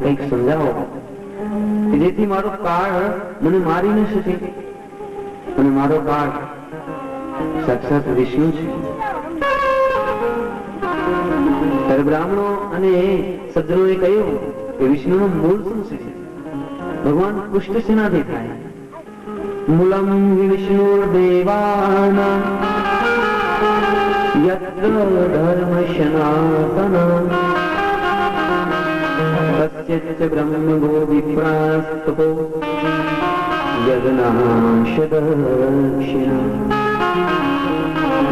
કંઈક સમજાવો જેથી મારો કાળ મને મારી ન શકે. અને મારો કાળ સાક્ષાત વિષ્ણુ છે. ત્યારે બ્રાહ્મણો અને સજ્જનોએ કહ્યું કે વિષ્ણુનું મૂળ શું છે? ભગવાન પુષ્ટ શેનાથી થાય? મૂલમ વિષ્ણુર્દેવાનાં યત્ર ધર્મ સનાતન તસ્યચ બ્રહ્મગો વિપ્રાસ્તો યજ્ઞાંશદક્ષિણા.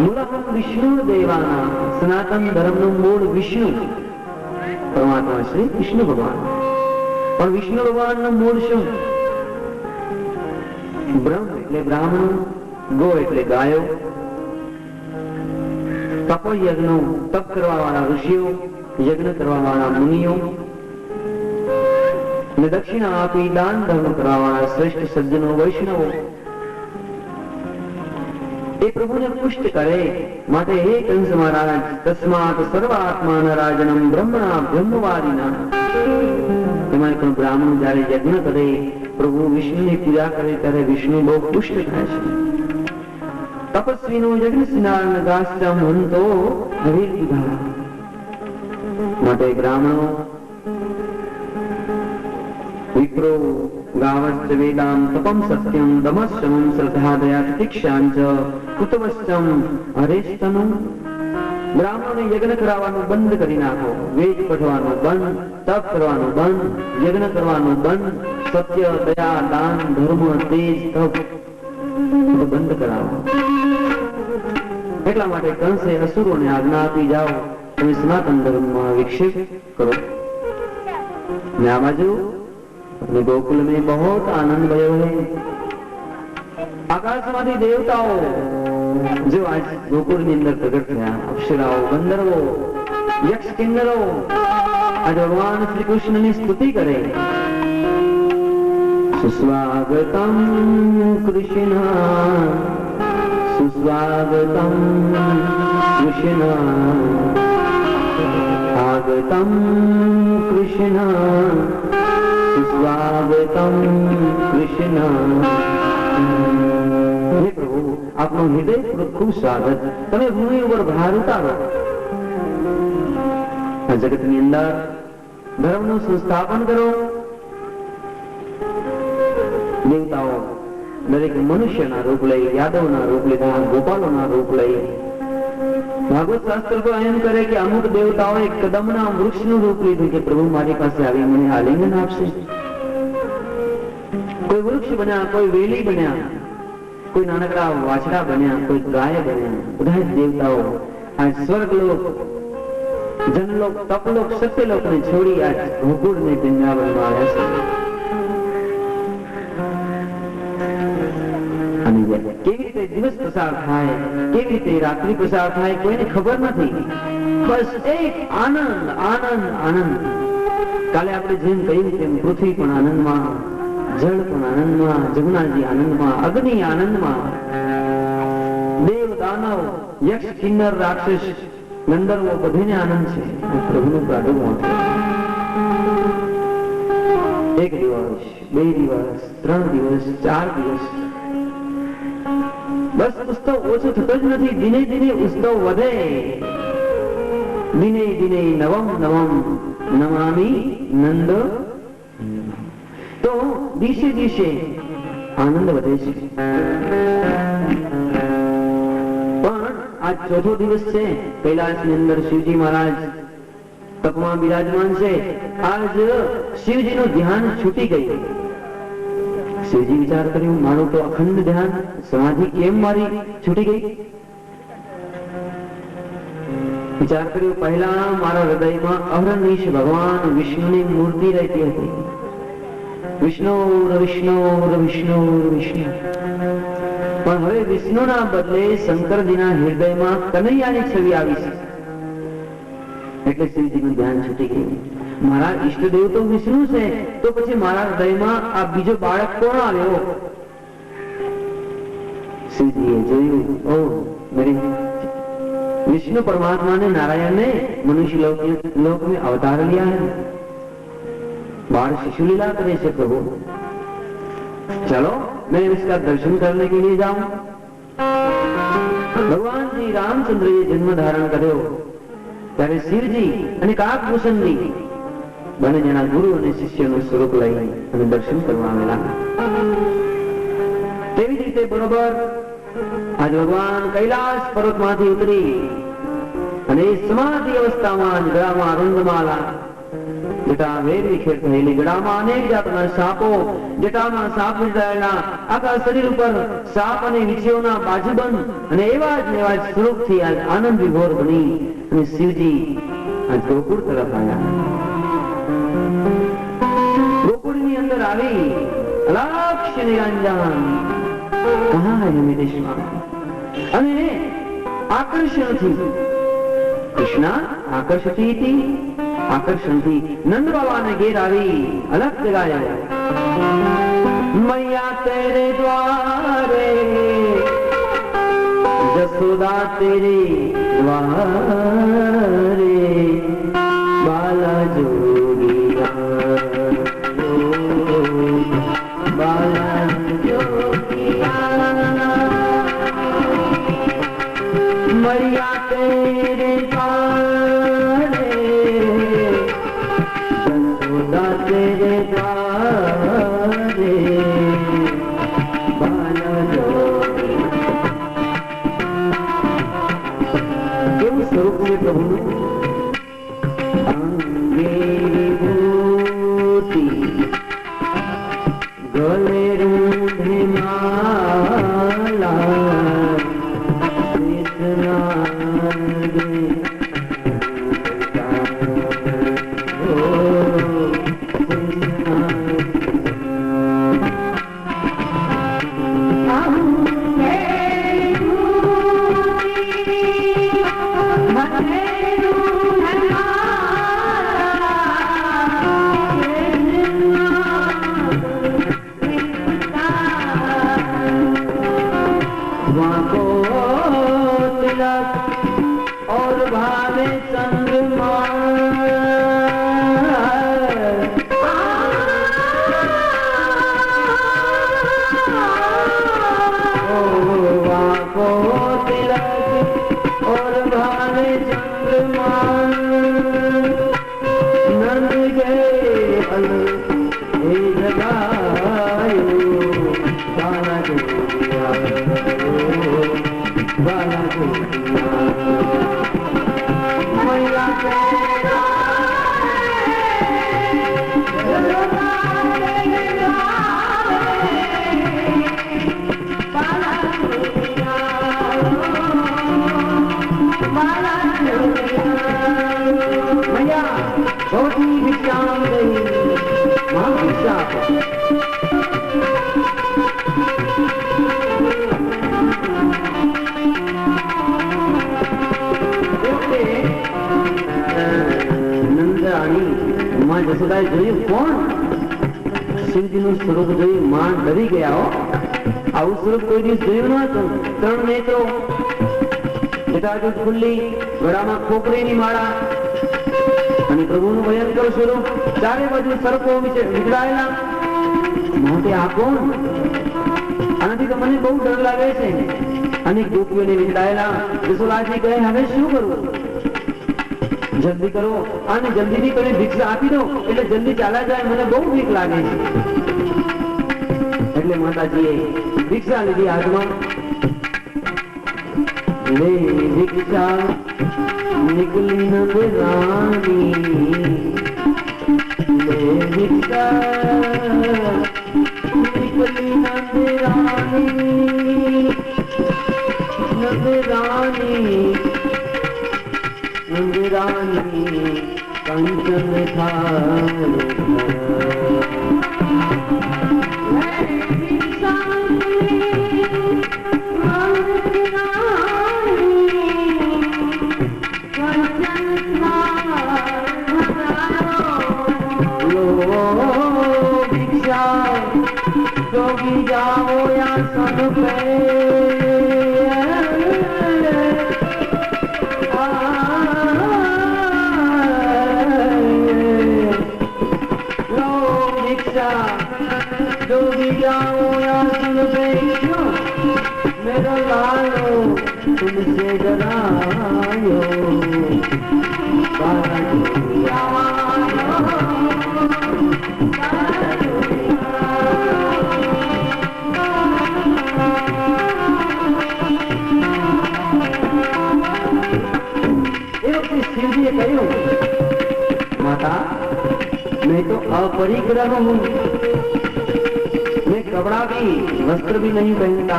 મૂલમ વિષ્ણુર્દેવાનાં, સનાતન ધર્મનું મૂળ વિષ્ણુ પરમાત્મા શ્રી વિષ્ણુ ભગવાન. પણ વિષ્ણુ ભગવાનનું મૂળ શું? બ્રહ્મ એટલે બ્રાહ્મણો, ગો એટલે ગાયો, તપયજ્ઞો તપ કરવા વાળા ઋષિઓ, યજ્ઞ કરવા વાળા મુનિઓ, અને દક્ષિણા આપી દાન ધર્મ કરવા વાળા શ્રેષ્ઠ સજ્જનો વૈષ્ણવો એ પ્રભુને પુષ્ટ કરે. માટે હે કંસ મહારાજ, તસ્માત સર્વાત્માન રાજનમ બ્રહ્મણા બ્રહ્મવાદિના. એમાં પણ બ્રાહ્મણ જયારે યજ્ઞ કરે, પ્રભુ વિષ્ણુની પૂજા કરે ત્યારે વિષ્ણુ બહુ પુષ્ટ થાય છે. તપસ્વીનો યજ્ઞ સ્નાન ગાસ્યમ હંતો હરિર્વિધા. માટે બ્રાહ્મણો, વિપ્રો ગાવશ્ચ વેદામ તપમ સત્યમ દમશ્રમમ શ્રદ્ધા દયા પ્રતીક્ષાંચ કુતવશ્ચમ હરેસ્તનું. બ્રાહ્મણોને યજ્ઞ કરાવવાનું બંધ કરી નાખો, વેદ પઢવાનું બંધ, તપ કરવાનું બંધ, યજ્ઞ કરવાનું બંધ, સત્ય દયા દાન ધર્મ તેજ તપ બંધ કરાવો. એટલા માટે કંસે અસુરોને આજ્ઞા આપી, જાઓ તમે સનાતન ધર્મમાં વિક્ષેપ કરો. ને આ બાજુ गोकुल में बहुत आनंद भयो है. आकाशમાંથી દેવતાઓ જો આજ ગોકુળ ની અંદર પ્રગટ થયા, અપ્સરાઓ, ગંધર્વો, યક્ષ કિન્નરો આ ભગવાન શ્રી કૃષ્ણની સ્તુતિ કરે. સુસ્વાગતમ કૃષ્ણ, સુસ્વાગતમ કૃષ્ણ, આગતમ કૃષ્ણ, સ્વાગતમ કૃષ્ણ. હે પ્રભુ, આપનું હૃદયપૂર્વક ખૂબ સ્વાગત. તમે ભૂમિ ઉપર ભાર ઉતારો. આ જગતની અંદર ધર્મનું સંસ્થાપન કરો. દેવતાઓ દરેક મનુષ્યના રૂપ લઈ, યાદવના રૂપ લીધા, ગોપાલોના રૂપ લઈ. ભાગવત શાસ્ત્ર તો એમ કરે કે અમુક દેવતાઓએ કદમના વૃક્ષનું રૂપ લીધું કે પ્રભુ મારી પાસે આવી મને આલિંગન આપશે. કોઈ વૃક્ષ બન્યા, કોઈ વેલી બન્યા, કોઈ નાનકડા વાછડા બન્યા, કોઈ ગાય બન્યા. બધા દેવતાઓ આ સ્વર્ગલોક, જનલોક, તપલોક, સત્યલોક ને છોડી આ ગોકુળ ને વૃંદાવનમાં આવ્યા છે. કેવી રીતે દિવસ પસાર થાય, કેવી રીતે રાત્રિ પસાર થાય કોઈને ખબર નથી. બસ એક આનંદ આનંદ આનંદ. કાલે આપણે જેમ કહ્યું તેમ પૃથ્વી પણ આનંદમાં, જળ પણ આનંદમાં, જગન્નાથજી આનંદમાં, અગ્નિ આનંદમાં, દેવ દાનવ યક્ષ કિન્નર રાક્ષસ ગંધર્વો બધાને આનંદ છે. પ્રભુનું પ્રાદુર્ભાવ એક દિવસ, બે દિવસ, 3 દિવસ, 4 દિવસ, બસ ઉત્સવ ઓછો થતો જ નથી. દિને દિને ઉત્સવ વધે. દિને દિને નવમ નવમ નમામિ નંદ. તો દિવસે દિવસે આનંદ વધે છે. પણ આજ ચોથો દિવસ છે. કૈલાસની અંદર શિવજી મહારાજ તપમાં બિરાજમાન છે. આજ શિવજીનું ધ્યાન છૂટી ગયું. શિવજી વિચાર કર્યું, મારું તો અખંડ ધ્યાન સમાધિ કેમ મારી છૂટી ગઈ? વિચાર કર્યો, પહેલા મારા હૃદયમાં અહર્નિશ ભગવાન વિષ્ણુની મૂર્તિ રહેતી હતી. વિષ્ણુ વિષ્ણુ વિષ્ણુ વિષ્ણુ. પણ હવે વિષ્ણુના બદલે શંકરજીના હૃદયમાં કનૈયાની છબી આવી છે. એટલે શિવજીનું ધ્યાન છૂટી ગયું. મારા ઈષ્ટદેવ તો વિષ્ણુ છે, તો પછી મારા હૃદયમાં આ બીજો બાળક કોણ આવ્યો? શિવજીએ જોયું, ઓ मेरे विष्णु परमात्मा ने नारायण ने मनुष्य लोक में अवतार लिया है। बाल शिशु लीला करे से प्रभु, चलो मैं इसका दर्शन करने के लिए जाऊं। भगवान श्री रामचंद्र ये जन्म धारण કર્યો ત્યારે શિવજી અને કાકભૂષણજી બંને જણા ગુરુ અને શિષ્યનું સ્વરૂપ લઈ અને દર્શન કરવા આવેલા। તેવી જ રીતે બરોબર આજ ભગવાન કૈલાસ પર્વતમાંથી ઉતરી અને સમાધિ અવસ્થામાં જ ગળામાં અરુંધમાલા, જટા વેર વિખેર થયેલી, ગળામાં અનેક જાતના સાપો, જટામાં સાપ વીંટાળેલા, આખા શરીર ઉપર સાપ અને વીંછીઓના બાજુબંધ અને એવા જ સ્વરૂપથી આજ આનંદ વિભોર બની અને શિવજી આજ ગોકુળ તરફ આવ્યા। ગોકુળની અંદર આવી અલક્ષ્ય નિરંજન કહાં હે નિદેશમાં અને આકર્ષણથી કૃષ્ણ આકર્ષણથી નંદ બાબાને ઘેર આવી અલગ જગાયા। मैया तेरे द्वारे जसोदा तेरे द्वारे बाला जोगिया बाला जोगिया मैया तेरे द्वारे जसोदा तेरे द्वारे बाला जोगिया। केवल स्वरूप में प्रभु अंगे विभूति गले रूंढे माला और भावे चंद्रमा को तिलक और भावे चंद्रमा नंद गए जगायो बाला जोगिया बाला जोगिया मैया भवती भिक्षां देहि मां भिक्षा નંદાણી માં જસોદાએ જોયું કોણ? શિવજીનું સ્વરૂપ જોઈ માં ડરી ગયા। હો, આવું સ્વરૂપ કોઈ દિવસ જોયું ન હતું। ત્રણ નેત્રો, જટાજૂટ ખુલ્લી, ગળામાં ખોપરીની માળા અને પ્રભુનું ભયંકર સ્વરૂપ, ચારે બાજુ સર્પો વિખરાયેલા। મોટે આ કોણ? આનાથી તો મને બહુ ડર લાગે છે। અને ગોપીઓને વિખરાયેલા। જસોદાજી કહે હવે શું કરવું? જલ્દી કરો અને જલ્દીથી કરીને ભિક્ષા આપી દો એટલે જલ્દી ચાલ્યા જાય, મને બહુ બીક લાગે છે। એટલે માતાજીએ ભિક્ષા લીધી હાથમાં। ले भिक्षा निकली नंदरानी, ले भिक्षा निकली नंदरानी, नंदरानी नंदरानी कंचन थाल जोगी जाओ या सन पे लो आओ या सुन बेटियों, मेरा लालो तुमसे डरायो, बाला डोलिया शिवजीए कहूं, माता मैं तो अपरिग्रह हूँ, मैं कपड़ा भी वस्त्र भी नहीं पहनता,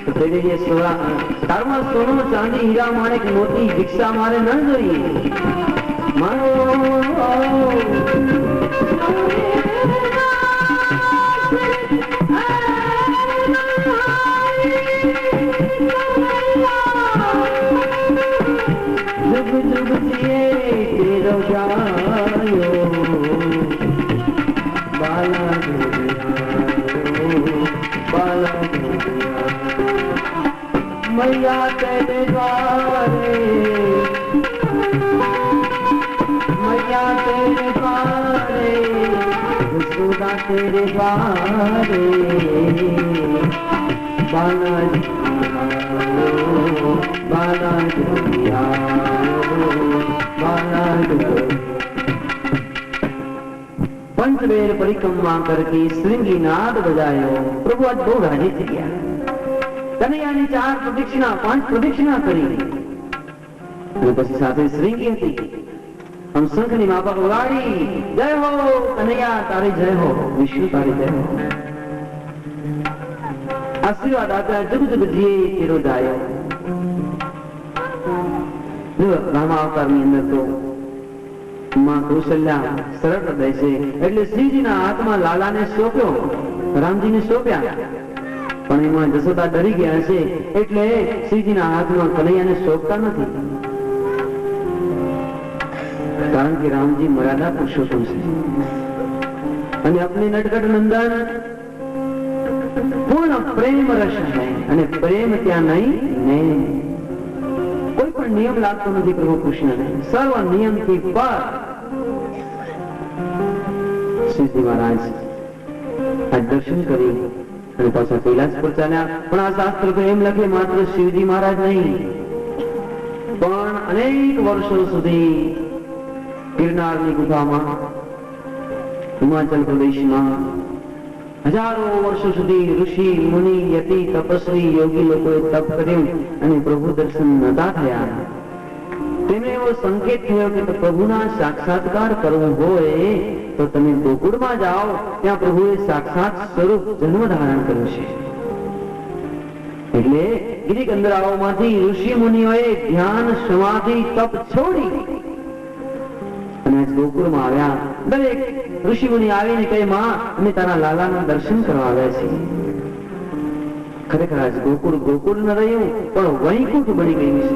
तो तेरे लिए तारमा सोनो चांदी हीरा माणिक मोती भिक्षा मारे न जोईए। मानो जुग जुग जिए तेरो जायो, बाला बाला मैया तेरे द्वारे, मैया तेरे द्वारे, सुधा तेरे द्वारे, बाला बाला पंचवेर परिक्रमा करके श्रृंगी नाद बजायो। प्रभु आज बहुत राजी थी गया। कन्हैयानी 4 प्रदक्षिणा 5 प्रदक्षिणा करी અને પછી સાથે શ્રૃંગી હતી। हम શંખની માફક વગાડી, જય હો કનૈયા તારી જય हो, विष्णु तारी जय हो। आशीर्वाद आता जुग जुग जिए तेरो जायो। રામા અવતારની અંદર તો માં કૌશલ્યા સરળ હૃદય છે એટલે શ્રીજીના હાથમાં લાલાને સોંપ્યો, રામજીને સોંપ્યા, પણ એમાં જશોદા ડરી ગયા છે એટલે શ્રીજીના હાથમાં કનૈયાને સોંપતા નથી, કારણ કે રામજી મર્યાદા પુરુષોત્તમ છે અને अपने नटखट नंदन पूर्ण प्रेम रस है અને પ્રેમ ત્યાં નહીં ને કોઈ પણ નિયમ લાગતો નથી પ્રભુ કૃષ્ણને, સર્વ નિયમથી પર। શ્રીજી મહારાજ આ દર્શન કરી અને પાછા કૈલાસ પર ચાલ્યા। પણ આ શાસ્ત્ર તો એમ લખે માત્ર શિવજી મહારાજ નહીં, પણ અનેક વર્ષો સુધી ગિરનારની ગુફામાં હિમાચલ પ્રદેશમાં હજારો વર્ષો સુધી ઋષિ મુનિ યતિ તપસ્વી યોગી લોકોએ તપ કર્યું અને પ્રભુ દર્શન નતા થયા। તેમને એવો સંકેત થયો કે પ્રભુના સાક્ષાત્કાર કરવો હોય તો તમે ગોકુળમાં જાઓ, ત્યાં પ્રભુએ સાક્ષાત સ્વરૂપ જન્મ ધારણ કર્યું છે। એટલે ગિરિકંદરાઓમાંથી ઋષિ મુનિઓએ ધ્યાન સમાધિ તપ છોડી અને ગોકુળમાં આવ્યા। દરેક ઋષિ મુનિ આવીને કહે, માં અમે તારા લાલાના દર્શન કરવા આવ્યા છીએ। ખરેખર આજ ગોકુળ ગોકુળ ન રહ્યું પણ વૈકુંઠ બની ગયું છે।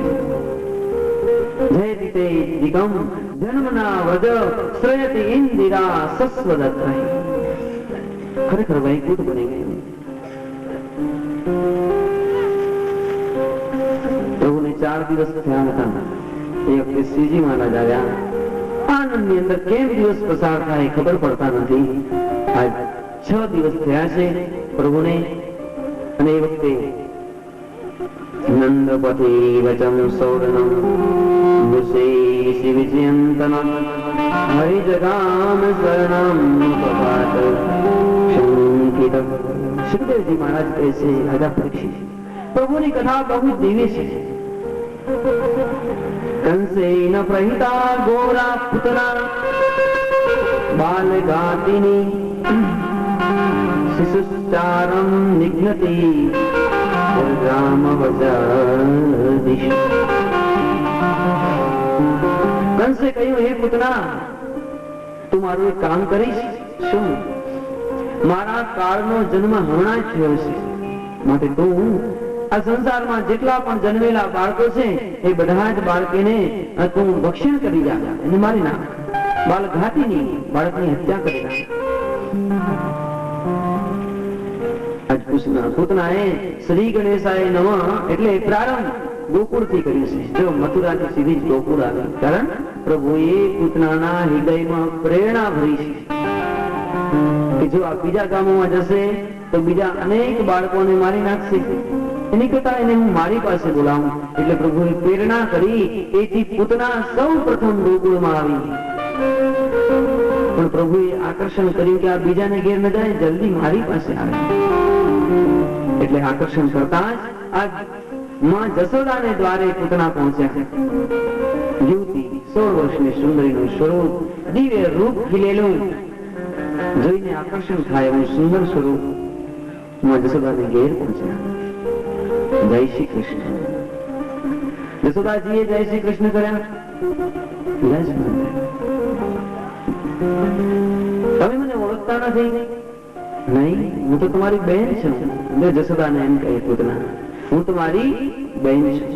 જય રીતે દિગમ જન્મના વ્રજ શ્રયતિ ઇન્દિરા સસ્વદત્તૈ, ખરેખર વૈકુંઠ બની ગયું। પ્રભુને 4 દિવસ થયા હતા। એ વખતે શ્રીજી મહારાજ આવ્યા। આનંદની અંદર કેમ દિવસ પસાર થાય ખબર પડતા નથી। આજ 6 દિવસ થયા છે પ્રભુને અને એ વખતે નંદપતિ વચમ સૌરણમ મુસેશી વિજયંતનમ હરિજગામ શરણમ પપાત શંકિતમ। સુખદેવજી મહારાજ કહે છે, રાજા પરીક્ષિત, પ્રભુની કથા બહુ દિવ્ય છે। कंसेन प्रहिता गोरा पुतना बाल गातिनी शिशुचारम निघ्नति राम वजदिश। कंसे કહ્યું, હે પુતના, તું મારું એક કામ કરીશ? શું? મારા કાળનો જન્મ હમણાં જ થયો છે, માટે તું આ સંસારમાં જેટલા પણ જન્મેલા બાળકો છે એ બધા જ બાળકીને તું ભક્ષણ કરી જા, એને મારી નાખ, બાલઘાતીની બાળકની હત્યા કરી નાખ। આજ પૂતનાએ શ્રી ગણેશાય નમઃ એટલે પ્રારંભ ગોકુળથી કર્યું છે। જો મથુરાથી સીધી જ ગોકુળ આવી, કારણ પ્રભુએ પૂતનાના હૃદયમાં પ્રેરણા ભરી છે કે જો આ બીજા ગામોમાં જશે તો બીજા અનેક બાળકોને મારી નાખશે, એની કરતા એને હું મારી પાસે બોલાવું. એટલે પ્રભુએ પ્રેરણા કરી, એથી પૂતના સૌ પ્રથમ ગોકુળમાં આવી. પણ પ્રભુએ આકર્ષણ કર્યું કે આ બીજાને ઘેર ન જાય, જલ્દી મારી પાસે આવે. એટલે આકર્ષણ કરતા જ આ માં જશોદાને દ્વારે પૂતના પહોંચ્યા. યુવતી 16 વર્ષની સુંદરીનું સ્વરૂપ, દિવ્ય રૂપ ખીલેલું, જોઈને આકર્ષણ થાય એવું સુંદર સ્વરૂપ માં જશોદાને ઘેર પહોંચ્યા. જય શ્રી કૃષ્ણ. જશોદાજીએ જય શ્રી કૃષ્ણ કર્યા. તમે મને ઓળખતા નથી? નહીં, હું તો તમારી બહેન છું. જશોદાને એમ કહે પૂતના, હું તમારી બહેન છું.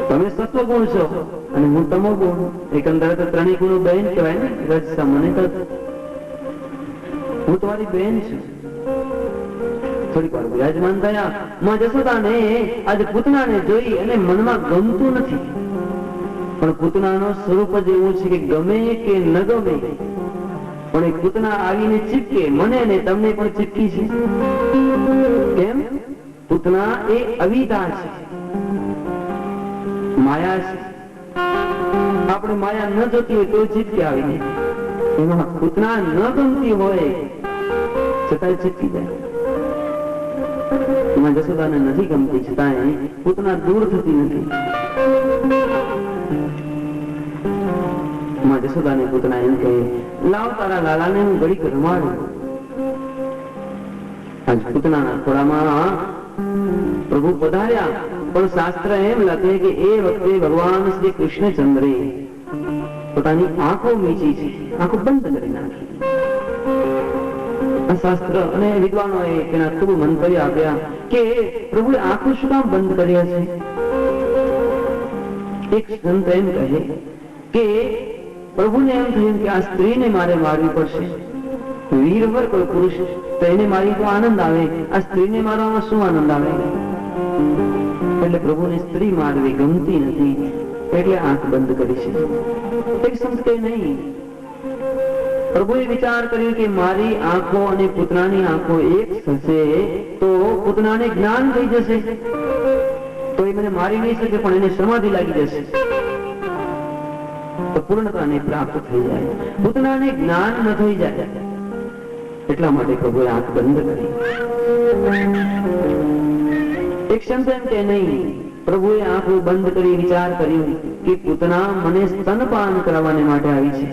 તમે સત્વગુણ છો અને હું તમોગુણ, એકંદરે તો ત્રણેય ગુણો બહેન કહેવાય ને. રજ મને તો હું તમારી બહેન છું. થોડીક વાર વિરાજમાન થયા. માં જશોદાને આજે પૂતનાને જોઈ અને મનમાં ગમતું નથી. પણ પૂતનાનો સ્વરૂપ જ એવું છે કે ગમે કે ન ગમે, પણ એ પૂતના આવીને ચીપકે, મને ને તમને પણ ચીપકી છે. કેમ? પૂતના એ અવિદ્યા છે, માયા છે. આપણે માયા ન જોતી હોય તો ચીપકે આવીને, એમાં પૂતના ન ગમતી હોય છતાં ચીપકી જાય. એમાં જશોદાને નથી ગમતી છતાં પૂતના દૂર થતી નથી. માં જશોદાને પૂતના એમ કહે, લાવ તારા લાલાને હું ઘડીક રમાડું. આજ પૂતનાના ખોળામાં પ્રભુ પધાર્યા. પણ શાસ્ત્ર એમ લખે કે એ વખતે ભગવાન શ્રી કૃષ્ણચંદ્રે પોતાની આંખો મીચી છે, આંખો બંધ કરી નાખી. શાસ્ત્ર અને વિદ્વાનોએ તેના ખૂબ મંતવ્ય આપ્યા કે પ્રભુએ આંખો શું કામ બંધ કર્યા છે. એક સંત એમ કહે કે પ્રભુને એમ થયું કે આ સ્ત્રીને મારે મારવી પડશે. વીરવર કોઈ પુરુષ તો એને મારી તો આનંદ આવે, આ સ્ત્રીને મારવામાં શું આનંદ આવે? એટલે પ્રભુને સ્ત્રી મારવી ગમતી નથી, એટલે આંખ બંધ કરી છે. એક સંત કહે નહીં, પ્રભુએ વિચાર કર્યો કે મારી આંખો અને પૂતનાની આંખો એક થશે તો પૂતનાને જ્ઞાન થઈ જશે, તો એ મને મારી નહીં શકે, પણ એને સમાધિ લાગી જશે તો પૂર્ણતાને પ્રાપ્ત થઈ જાય. પૂતનાને જ્ઞાન ન થઈ જાય એટલા માટે પ્રભુએ આંખ બંધ કરી. એક સંત એમ કે નહીં, પ્રભુએ આંખો બંધ કરી વિચાર કર્યું કે પૂતના મને સ્તનપાન કરાવવાને માટે આવી છે.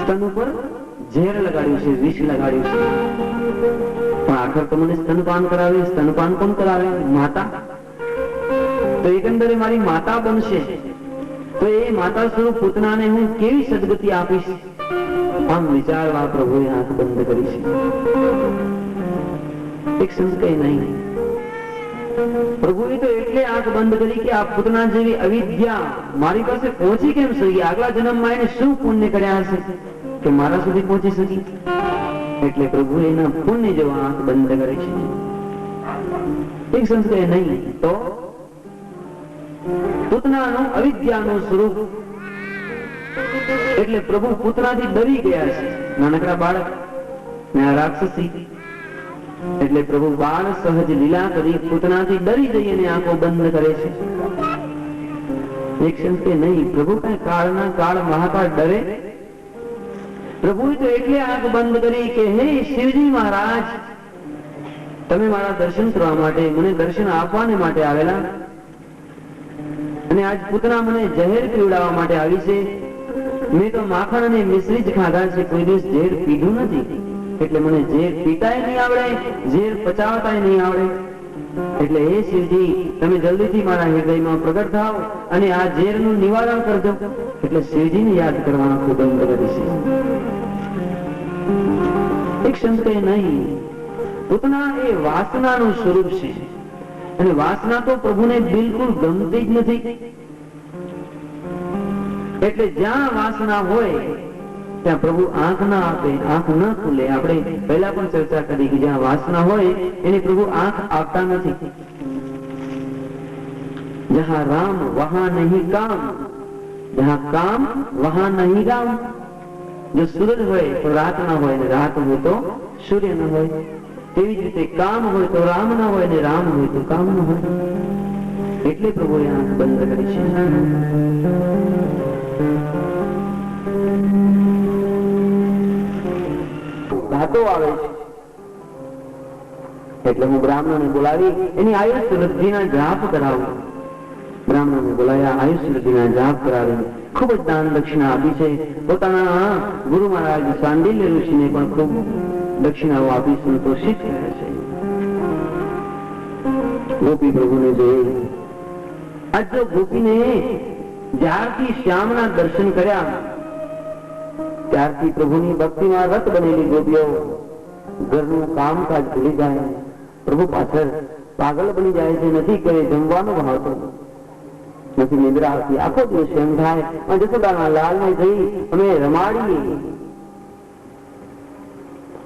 સ્તન ઉપર ઝેર લગાડ્યું છે, વિષ લગાડ્યું છે, પણ આખર તો મને સ્તનપાન કરાવે. સ્તનપાન કોણ કરાવે? માતા. તો એકંદરે મારી માતા બનશે, તો એ માતા સ્વરૂપ પૂતનાને હું કેવી સદગતિ આપીશ? આમ વિચારવા પ્રભુએ આંખ બંધ કરી છે. એક સંત કહે નહીં, પ્રભુએ તો એટલે આંખ બંધ કરી કે આ પૂતના જેવી અવિદ્યા મારી પાસે પહોંચી કેમ શકી? આગલા જન્મમાં એને શું પુણ્ય કર્યા હશે કે મારા સુધી પહોંચી શકી? એટલે પ્રભુ એના પુણ્ય જેવા આંખ બંધ કરે છે. એક સંત કહે નહીં, તો પૂતનાનું અવિદ્યાનું સ્વરૂપ, એટલે પ્રભુ પૂતનાથી ડરી ગયા છે. નાનકડા બાળક ને આ રાક્ષસી, એટલે પ્રભુ બાળ સહજ લીલા કરી પૂતનાથી ડરી જઈ અને આંખો બંધ કરે છે. એક સંત કે નહીં, પ્રભુ કઈ કાળના કાળ મહાકાળ ડરે? પ્રભુએ તો એટલે આંખ બંધ કરી કે હે શિવજી મહારાજ, તમે મારા દર્શન કરવા માટે, મને દર્શન આપવાને માટે આવેલા, અને આજ પૂતના મને ઝેર પીવડાવવા માટે આવી છે. મેં તો માખણ અને મિશ્રી જ ખાધા છે, કોઈ દિવસ ઝેર પીધું નથી. એટલે મને ઝેર પીતાય નહીં આવડે, ઝેર પચાવતાય નહીં આવડે. એટલે હે શિવજી, તમે જલ્દીથી મારા હૃદયમાં પ્રગટ થાઓ અને આ ઝેરનું નિવારણ કરજો. એટલે શિવજીને યાદ કરવાનો ખૂબ બંધ કરી છે. એક સંત કહે નહીં, પૂતના એ વાસનાનું સ્વરૂપ છે, અને વાસના તો પ્રભુને બિલકુલ ગમતી જ નથી. એટલે જ્યાં વાસના હોય ત્યાં પ્રભુ આંખ ના આપે, આંખ ન ખુલે. આપણે પહેલા પણ ચર્ચા કરી કે જ્યાં વાસના હોય એને પ્રભુ આંખ આપતા નથી. જહાં રામ વહાં નહીં કામ, જહાં કામ વહાં નહીં રામ. જો સૂરજ હોય તો રાત ના હોય, રાત હોય તો સૂર્ય ન હોય. તેવી જ રીતે કામ હોય તો રામ ના હોય ને રામ હોય તો કામ ન હોય. એટલે પ્રભુએ આંખ બંધ કરી છે. ભાતો આવે છે એટલે હું બ્રાહ્મણને બોલાવી એની આયુષ વૃદ્ધિના જાપ કરાવું. બ્રાહ્મણને બોલાયા, આયુષ વૃદ્ધિના જાપ કરાવી, ખૂબ જ દાન દક્ષિણા આપી છે. પોતાના ગુરુ મહારાજ સાંડિલ્ય ઋષિને પણ ખૂબ દક્ષિણાઓ આપી સંતોષિત કરે છે. ગોપી પ્રભુને જોઈ. આજ જો ગોપીને જ્યારથી શ્યામના દર્શન કર્યા ત્યારથી પ્રભુની ભક્તિમાં રત બનેલી ગોપીઓ ઘરનું કામકાજ ભૂલી જાય, પ્રભુ પાછળ પાગલ બની જાય છે. નથી કરે જમવાનું ભાવતો, નથી નિદ્રા આવતી, આખો દિવસ એમ થાય જસોદાના લાલને જઈ અમે રમાડીએ.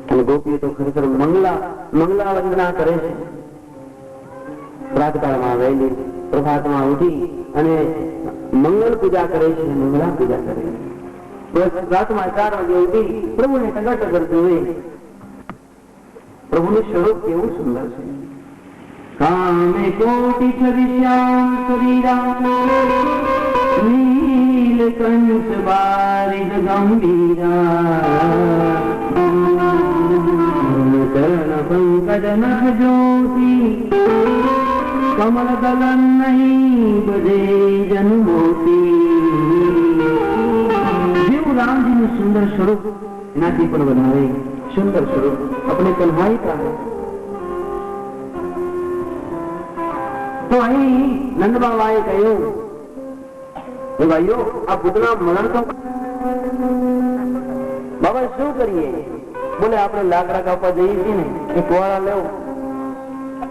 અને ગોપીઓ તો ખરેખર મંગલા વંદના કરે છે. પ્રાતકાળમાં વહેલી પ્રભાતમાં ઉઠી અને મંગળ પૂજા કરે છે, મંગળા પૂજા કરે છે. રાતમાં 4 વાગે ઉઠી પ્રભુને ટગર જોઈ. પ્રભુનું સ્વરૂપ કેવું સુંદર છે. કામે કોટી છવિશ્યામ શરીરા નીલકંઠ બારિદ ગંભીરા ચરણ પંકજ નખ જ્યોતિ કમલ દલન નહીં બધે જન મોતી. જેવું રામજીનું સુંદર સ્વરૂપ એનાથી પણ વધારે સુંદર સ્વરૂપ આપણે કન્હાઈ કા. તો અહીં નંદ બાબાએ કહ્યું કે ભાઈઓ આ ભૂતના મરણ તો બાબા શું કરીએ? બોલે આપણે લાકડા કાપવા જઈએ છીએ ને એ કુવાડા લેવું,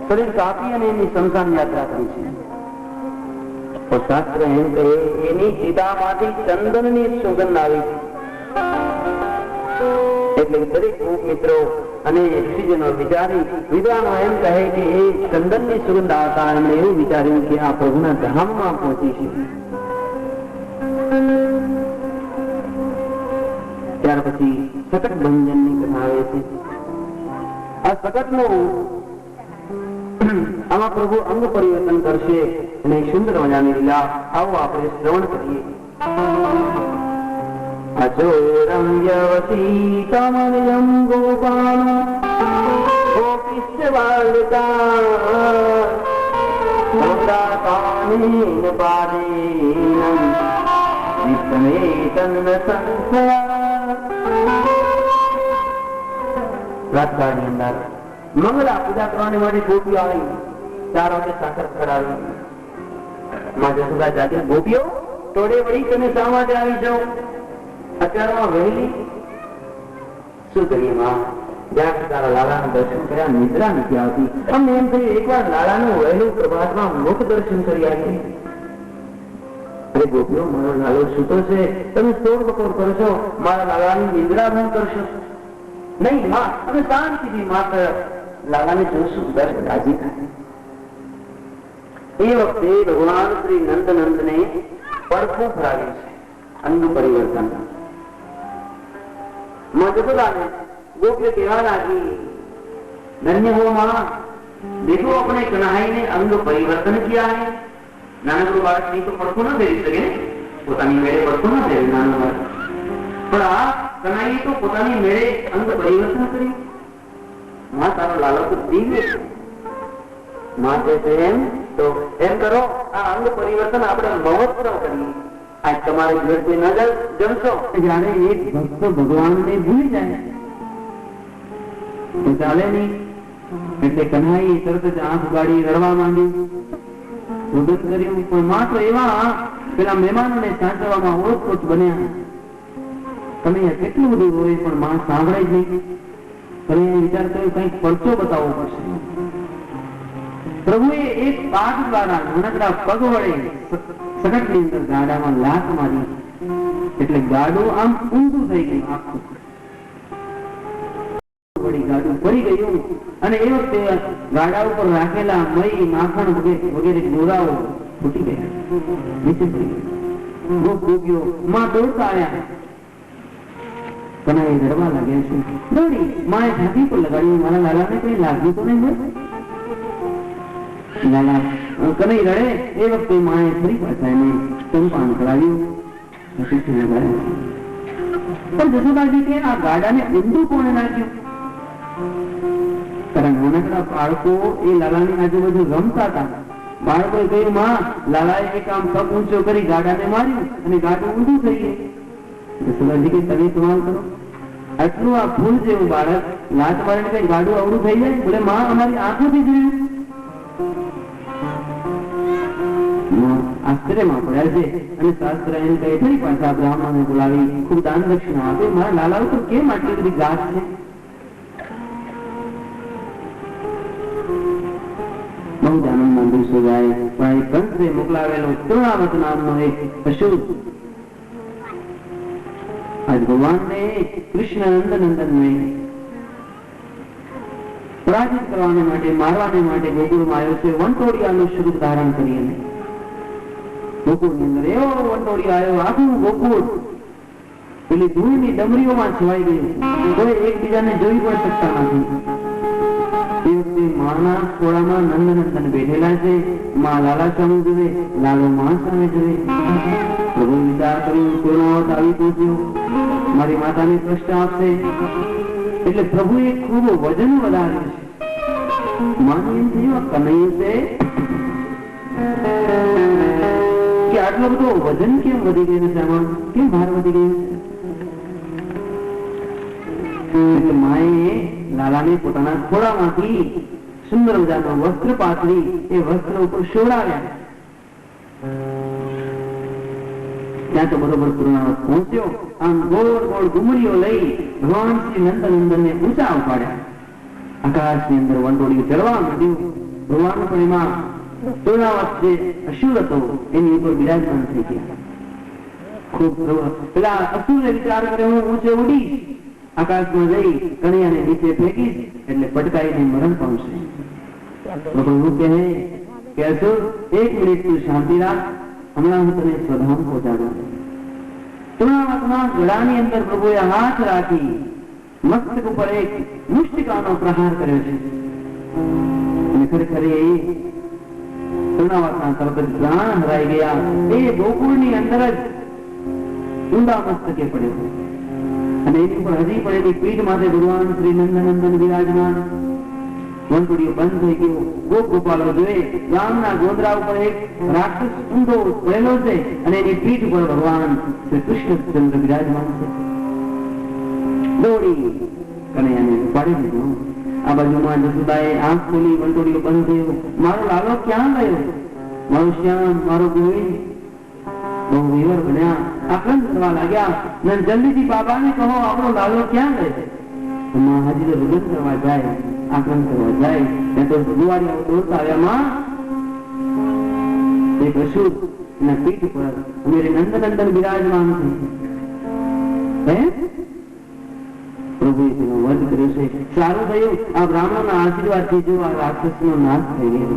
શરીર કાપી અને એની શમશાન યાત્રા કરી છે. તો શાસ્ત્ર એમ કહે એની ચિતામાંથી ચંદનની સુગંધ આવી છે. એટલે દરેક મિત્રો અને ઋષિજનો વિચારી વિદ્વાનો એમ કહે કે એ ચંદનની સુગંધ આવતા એમણે એવું વિચાર્યું કે આ પ્રભુના ધામમાં પહોંચી છે. ત્યાર પછી સકટ ભંજનની કથા આવે છે. આ સકટનો આમાં પ્રભુ અંગ પરિવર્તન કરશે અને સુંદર મજાની લીલા આવો આપણે શ્રવણ કરીએ. અચોરમ યવતી કમલયમ ગોપાલ ગોપીશ્ચ બાલિકા સૌદાતાનેન પાદેન વિસ્મેતન સંખ્યા. રાતકાળની અંદર મંગળા પૂજા કરવાની માટે ગોપીઓ આવી. 4 વાગે સાકર કરાવી. માં જસોદા જાતે ગોપીઓ ટોળે વળી તમે શા માટે આવી જાઓ? અત્યારમાં વહેલી શું કરીએ માં? જ્યાં તારા લાલાનું દર્શન કર્યા નિદ્રા નથી આવતી. અમને એમ થયું એકવાર લાલાનું વહેલું પ્રભાતમાં મુખ દર્શન કરી આવીએ. અરે ગોપીઓ મારો લાલો સૂતો છે, તમે તોડ બકોડ કરશો, મારા લાલાની નિદ્રા ભંગ કરશો નહીં. માં અમે શાંતિથી માત્ર લાલાને જોશું, દર્શન રાજી થાય. એ વખતે ભગવાન શ્રી નંદનંદને પડખું ફરાવ્યું છે, અંગ પરિવર્તન. जसोदाने गोपी कहवा लगी, धन्य हो मां, देखो अपने कन्हैया ने अंग परिवर्तन किया है. नानकड़ू बाळक नहीं तो પડખું ન ફેરવી શકે, પોતાની મેળે પડખું ન ફેરવે નાનું બાળક, પણ આ કન્હૈયાએ તો પોતાની મેળે અંગ પરિવર્તન કર્યું. માં તારો લાલો તો દિવ્ય છે. માં કહે એમ તો એમ કરો, આ અંગ પરિવર્તન આપણે મહોત્સવ કરીએ. आज તમારે ઘર पे ન જમશો, જ્યારે એક ભક્ત ભગવાનને ભૂલી જાય તો ચાલે નહીં. એટલે કન્હૈયાએ તરત જ આંખ ઉગાડી રડવા માંડ્યું, ઉદત કર્યું. પણ માત્ર એવા પેલા મહેમાનોને સાચવવામાં ઓળખોટ બન્યા. તમે કેટલું બધું રોય પણ માં સાંભળે જ નહીં. તમે વિચાર કર્યો કંઈક પરચો બતાવવો પડશે. પ્રભુએ એક પાઠ દ્વારા નાનકડા પગ વડે સકટની અંદર ગાડામાં લાત મારી, એટલે ગાડું આમ ઊંધું થઈ ગયું. આખું ગાડું પડી ગયું અને એ વખતે ગાડા ઉપર રાખેલા મઈ માખણ વગેરે ગોરાઓ ફૂટી ગયા, નીચે પડી ગયા. ગોપીઓ માં દોડતા આવ્યા. કનૈયા રડવા લાગ્યા છે. દોડી માએ છાતી પર લગાડ્યું, મારા લાલાને કઈ લાગ્યું તો નહીં હોય. લાલા કનૈયા રડે એ વખતે માએ ફરી પાછા એને સ્તનપાન કરાવ્યું, પછી લગાડ્યું. પણ જસુદાજી કે આ ગાડાને ઊંધું કોણે નાખ્યું? કારણ નાનકડા બાળકો એ લાલાની આજુબાજુ રમતા હતા. બાળકોએ કહ્યું, માં લાલાએ એક આમ પગ ઊંચો કરી ગાડાને માર્યું અને ગાડું ઊંધું થઈ ગયું. જસુદાજી કે તમે સવાલ કરો, આટલું આ ફૂલ જેવું બાળક લાત મારીને કઈ ગાડું અવળું થઈ જાય? બોલે માં અમારી આંખોથી જોયું. આશ્ચર્યમાં પડ્યા છે અને શાસ્ત્ર એમ કહે ફરી પાછા બ્રાહ્મણને બોલાવી ખૂબ દાન દક્ષિણા આપે. મારા લાલા ઉપર કેમ આટલી બધી ગાંઠ છે? બહુ જ આનંદમાં દિવસો જાય. પણ એ કંસે મોકલાવેલો તૃણાવત નામનો એક પશુ આજ ભગવાનને કૃષ્ણ નંદનંદનને પરાજિત કરવાને માટે, મારવાને માટે ગોકુળમાં આવ્યો છે. વંટોળિયાનું સ્વરૂપ ધારણ કરીને ગોકુળની અંદર એવો વંટોળિયો આવ્યો, આખું ગોકુળ પેલી ધૂળની ડમરીઓમાં છવાઈ ગયું. કોઈ એકબીજાને જોઈ પણ શકતા નથી. એ વખતે માના ખોળામાં નંદનંદન બેઠેલા છે. માં લાલા સામે જોવે, લાલો માં સામે જોવે. પ્રભુ વિચાર કર્યું, પૂર્ણાવત આવી પહોંચ્યો, મારી માતાને કષ્ટ આપશે. એટલે પ્રભુએ ખૂબ વજન વધાર્યું છે. માને એમ થયું કનૈયો છે કે આટલો બધો વજન કેમ વધી ગયું છે, આમાં કેમ ભાર વધી ગયો છે? એટલે માએ લાલાને પોતાના ખોળામાંથી સુંદર મજાનું વસ્ત્ર પાથરી એ વસ્ત્ર ઉપર શોડાવ્યા. ત્યાં તો બરોબર પૂર્ણાવત પહોંચ્યો. આમ ગોળ ગોળ ઘુમરીઓ લઈ ભગવાન શ્રી નંદનંદનને ઊંચા ઉપાડ્યા. આકાશની અંદર વંટોળિયું ચડવા માંડ્યું. ભગવાન પણ એમાં પૂર્ણાવત જે અસુર હતો એની ઉપર બિરાજમાન થઈ ગયા. ખૂબ પેલા અસુરે વિચાર કર્યો, હું ઊંચે ઉડીશ, આકાશમાં જઈ કનૈયાને નીચે ફેંકીશ એટલે પટકાઈને મરણ પામશે. પ્રભુ કહે કે અસુર, એક મિનિટ તું શાંતિ રાખ, હમણાં હું તને સ્વધામ પહોંચાડું. તૃણાવતના ગળાની અંદર પ્રભુએ હાથ રાખી મસ્તક ઉપર એક મુષ્ટિકાનો પ્રહાર કર્યો છે. અને ખરેખર એ તૃણાવતના તરત જ પ્રાણ હરાઈ ગયા. એ ગોકુળની અંદર જ ઊંડા મસ્તકે પડ્યો અને એની ઉપર હજી પણ એની પીઠ માથે ભગવાન શ્રી નંદનંદન વિરાજમાન. વંટોળિયું બંધ થઈ ગયું. ગોપ ગોપાલો જોઈ ગામના ગોંદરા ઉપર એક રાક્ષસ ઊંધો પડેલો છે અને એની પીઠ પર ભગવાન શ્રી કૃષ્ણચંદ્ર વિરાજમાન છે. દોડી કનૈયાને ઉપાડી દીધો. આ બાજુમાં જસુદાએ આંખ ખોલી, વંટોળિયું બંધ થયું. મારો લાલો ક્યાં ગયો? મારો શ્યામ, મારો ગોવિંદ. બહુ વિવર બન્યા, આક્રંદ કરવા લાગ્યા. જલ્દીથી બાબાને કહો આપણો લાલો ક્યાં ગયો? હાજી તો રુદન કરવા જાય, આક્રંદ કરવા જાય ત્યાં તો ગુવાડિયાઓ દોડતા આવ્યા. એક અસુર એના પીઠ પર મેરે નંદનંદન બિરાજમાન છે. પ્રભુએ તેનો વધ કર્યો છે. સારું થયું આ બ્રાહ્મણના આશીર્વાદથી જો આ રાક્ષસનો નાશ થઈ ગયો.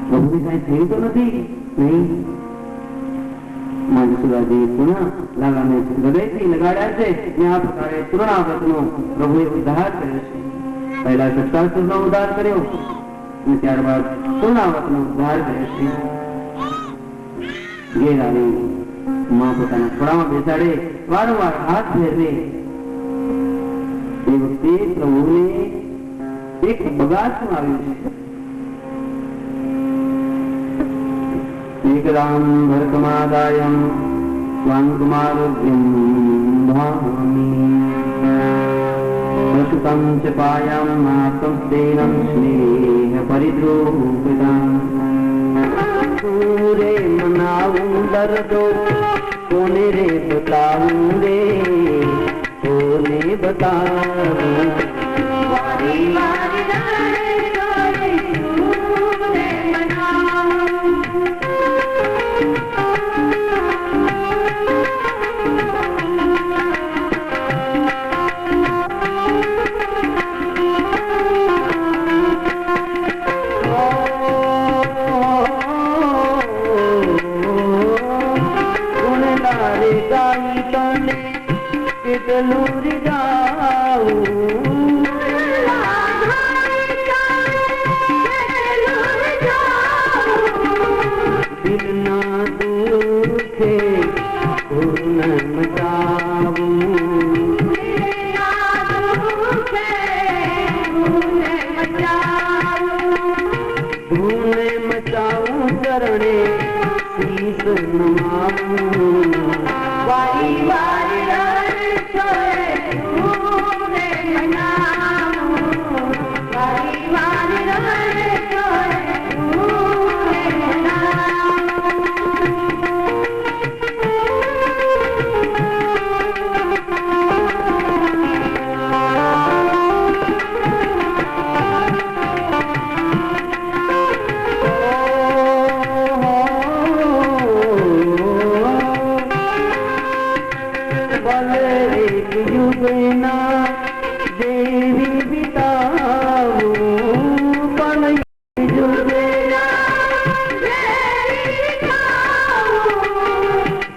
પ્રભુને કઈ થયું તો નથી? નહીં. જસુદાજી પુનઃ લાલાને હૃદયથી લગાડ્યા છે. આ પ્રકારે તૃણાવતનો પ્રભુએ ઉદ્ધાર કર્યો છે. પહેલા સત્તાસુરનો ઉદ્ધાર કર્યો અને ત્યારબાદ તૃણાવતનો ઉદ્ધાર કર્યો છે. ઘેર આવી માં પોતાના ખોળામાં બેસાડે, વારંવાર હાથ ફેરવે. એ વખતે પ્રભુને એક બગાસું આવ્યું છે. એકદામ ભરતમાદાયમ સ્વાંગમારોગ્યમ ધામી પ્રસુતમ ચ પાયમ માતમ તેનમ સ્નેહ પરિદ્રોહિતામ. રે મનાવું દર્દો કોને રે બતાવું રે, કોને બતાવું? વારી વારી કેટલું રીઝાવું દિલના દુખે પૂર્ણ મચાવું ધૂને મચાવું ચરણે શીશ નમાવું વારી વારી રણ છોડે ધૂને મનાવું વારી વારી રણ છોડે ધૂને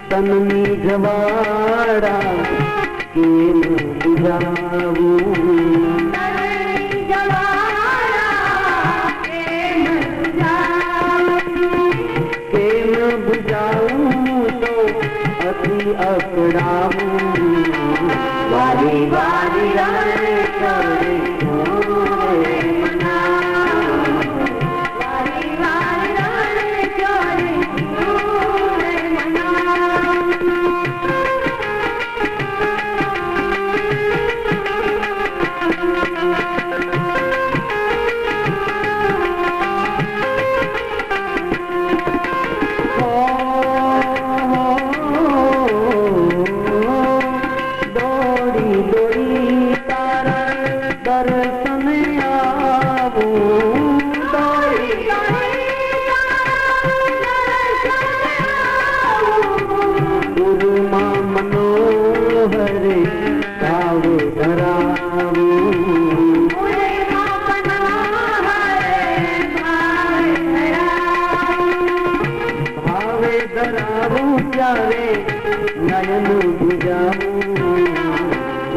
તનની જવાડા કેમ બુજાવું કેમ બુજાવું તો અતિ અકડાવું વારી વારી રે કરે નયન બુજાવું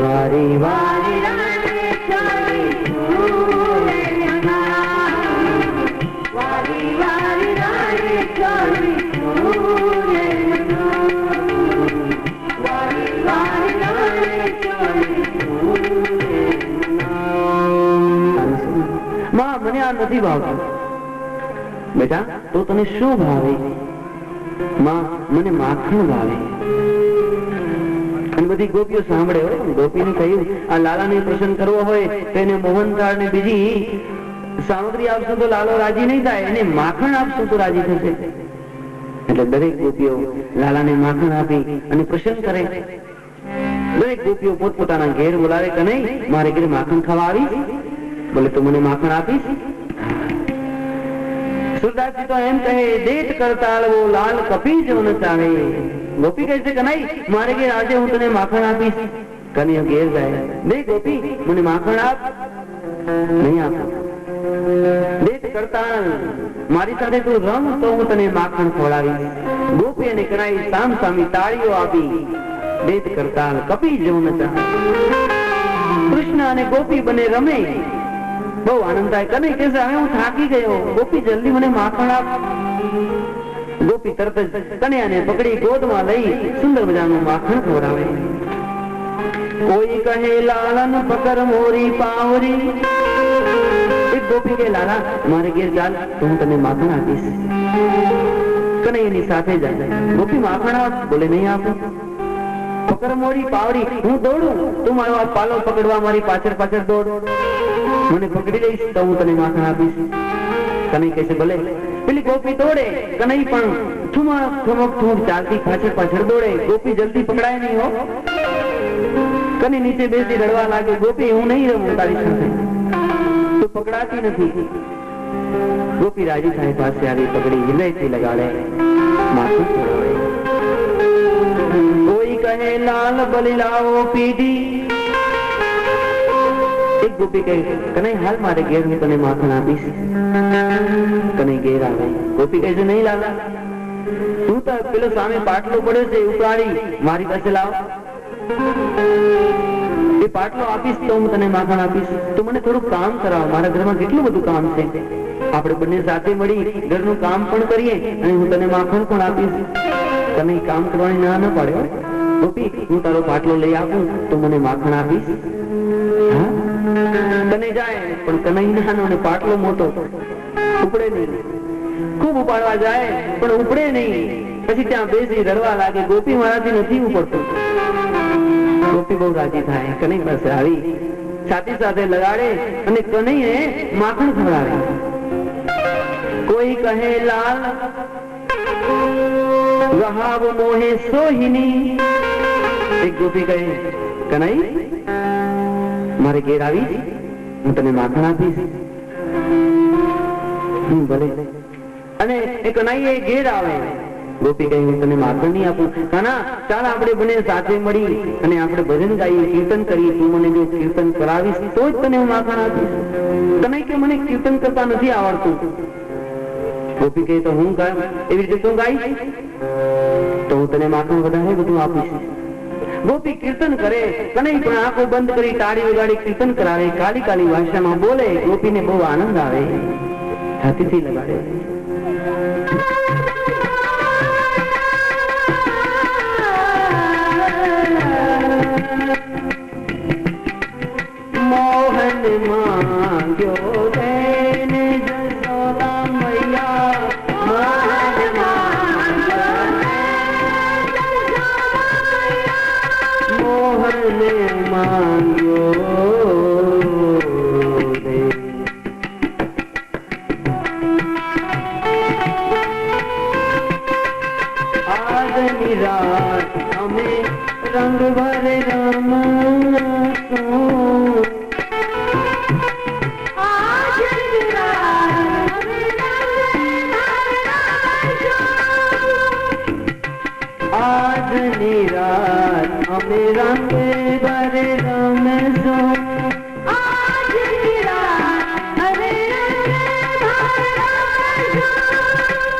વારી વારી વારી માં મને આ નથી ભાવતું. બેટા તો તને શું ભાવે? માં મને માખણ ભાવે. અને બધી ગોપીઓ સાંભળે હોય. ગોપીને કહ્યું આ લાલાને પ્રસન્ન કરવો હોય તો એને મોહનથાળ ને બીજી સામગ્રી આપશું તો લાલો રાજી નહીં થાય, એને માખણ આપશું તો રાજી થશે. એટલે દરેક ગોપીઓ લાલાને માખણ આપી અને પ્રસન્ન કરે. દરેક ગોપીઓ પોતપોતાના ઘેર બોલાવે કે નહીં મારે ઘેર માખણ ખાવા આવી, બોલે તો મને માખણ આપીશ. સુરદાસજી તો એમ કહે દેટ કરતાલ વો લાલ કપી જો ન ચાહે. ગોપી કહે છે કે નહીં મારે ઘેર આજે હું તને માખણ આપીશ. કન્યા ઘેર જાય, દે ગોપી મને માખણ આપ. નહીં આપો. દેટ કરતાલ મારી સાથે તું રમ તો હું તને માખણ ખવડાવીશ. ગોપી અને કનાઈ સામ સામી તાળીઓ આપી. દેટ કરતાલ કપી જો ન ચાહે. કૃષ્ણ અને ગોપી બને રમે. બહુ આનંદ થાય. કને કે હવે હું થાકી ગયો, ગોપી જલ્દી મને માખણ આપ. ગોપી તરત જ કન્યાને પકડી ગોદમાં લઈ સુંદર મજાનું માખણ ખવડાવે. કોઈ કહે લાલન પકર મોરી પાવરી. એક ગોપી કહે લાલા મારે ઘેર ચાલ તો હું તને માખણ આપીશ. કનૈયાની સાથે જાય. ગોપી માખણ આપ, બોલે નહીં આપો. પકર મોરી પાવરી, હું દોડું તું મારો આ પાલો પકડવા મારી પાછળ પાછળ દોડ. મને પકડી લઈશ તો હું તને માખણ આપીશ. કનૈ કહે છે ભલે. પેલી ગોપી દોડે, કનૈ પણ ઠુમક ઠુમક ઠુમક ચાલતી પાછળ પાછળ દોડે. ગોપી જલ્દી પકડાય નહીં હો. કનૈ નીચે બેસી રડવા લાગે, ગોપી હું નહીં રમું તારી સાથે, તું પકડાતી નથી. ગોપી રાજી સાહેબ પાસે આવી પકડી હૃદયથી લગાડે, માથું ફેરવે. કોઈ કહે લાલ બલી લાવો પીધી. એક ગોપી કહે કનૈ હાલ મારે ઘેર હું તને માખણ આપીશ. કનૈ ઘેર આવે. ગોપી કહે છે નહીં લાલા તું તો પેલો સામે પાટલો પડ્યો છે ઉપાડી મારી પાસે લાવ. એ પાટલો આપીશ તો હું તને માખણ આપીશ, તો મને થોડું કામ કરાવ, મારા ઘરમાં કેટલું બધું કામ છે, આપણે બંને સાથે મળી ઘરનું કામ પણ કરીએ અને હું તને માખણ પણ આપીશ. તને કામ કરવાની ના ન પાડે ગોપી, હું તારો પાટલો લઈ આપું તો મને માખણ આપીશ? હા, તને જાય પણ કનૈ નાનો ને પાટલો મોટો, ઉપડે નહીં. ખૂબ ઉપાડવા જાય પણ ઉપડે નહીં. પછી ત્યાં બેસી રડવા લાગે, ગોપી મારાથી નથી ઉપડતું. ગોપી બહુ રાજી થાય, કનૈ પાસે આવી છાતી સાથે લગાડે અને કનૈને માખણ ખવડાવે. કોઈ કહે લાલ વહાવ મોહે સોહિની. એક ગોપી કહે કનૈ મારે ઘેર આવી, હું તને માખણ આપીશ. ભલે. અને એ કનૈ ઘેર આવે. ગોપી કહે હું તને માખણ નહીં આપું. કાના ચાલ આપણે બંને સાથે મળી અને આપણે ભજન ગાઈએ, કીર્તન કરીએ. તું મને જો કીર્તન કરાવીશ તો જ તને હું માખણ આપીશ. કનૈ કે મને કીર્તન કરતા નથી આવડતું. ગોપી કહે તો હું એવી રીતે તું ગાઈશ તો હું તને માખણ વધારે બધું આપીશ. ગોપી કીર્તન કરે, કનૈ પણ આંખો બંધ કરી તાળી વગાડી કીર્તન કરાવે, કાલી કાલી ભાષામાં બોલે. ગોપીને બહુ આનંદ આવે, છાતીથી લગાડે. મોહન માંગ્યો તેને જસોદા મૈયા, મોહન માંગ્યો આજની રાત અમે રંગ ભરે રમશું. આજની રાત અમે રંગ ભરે રમશું.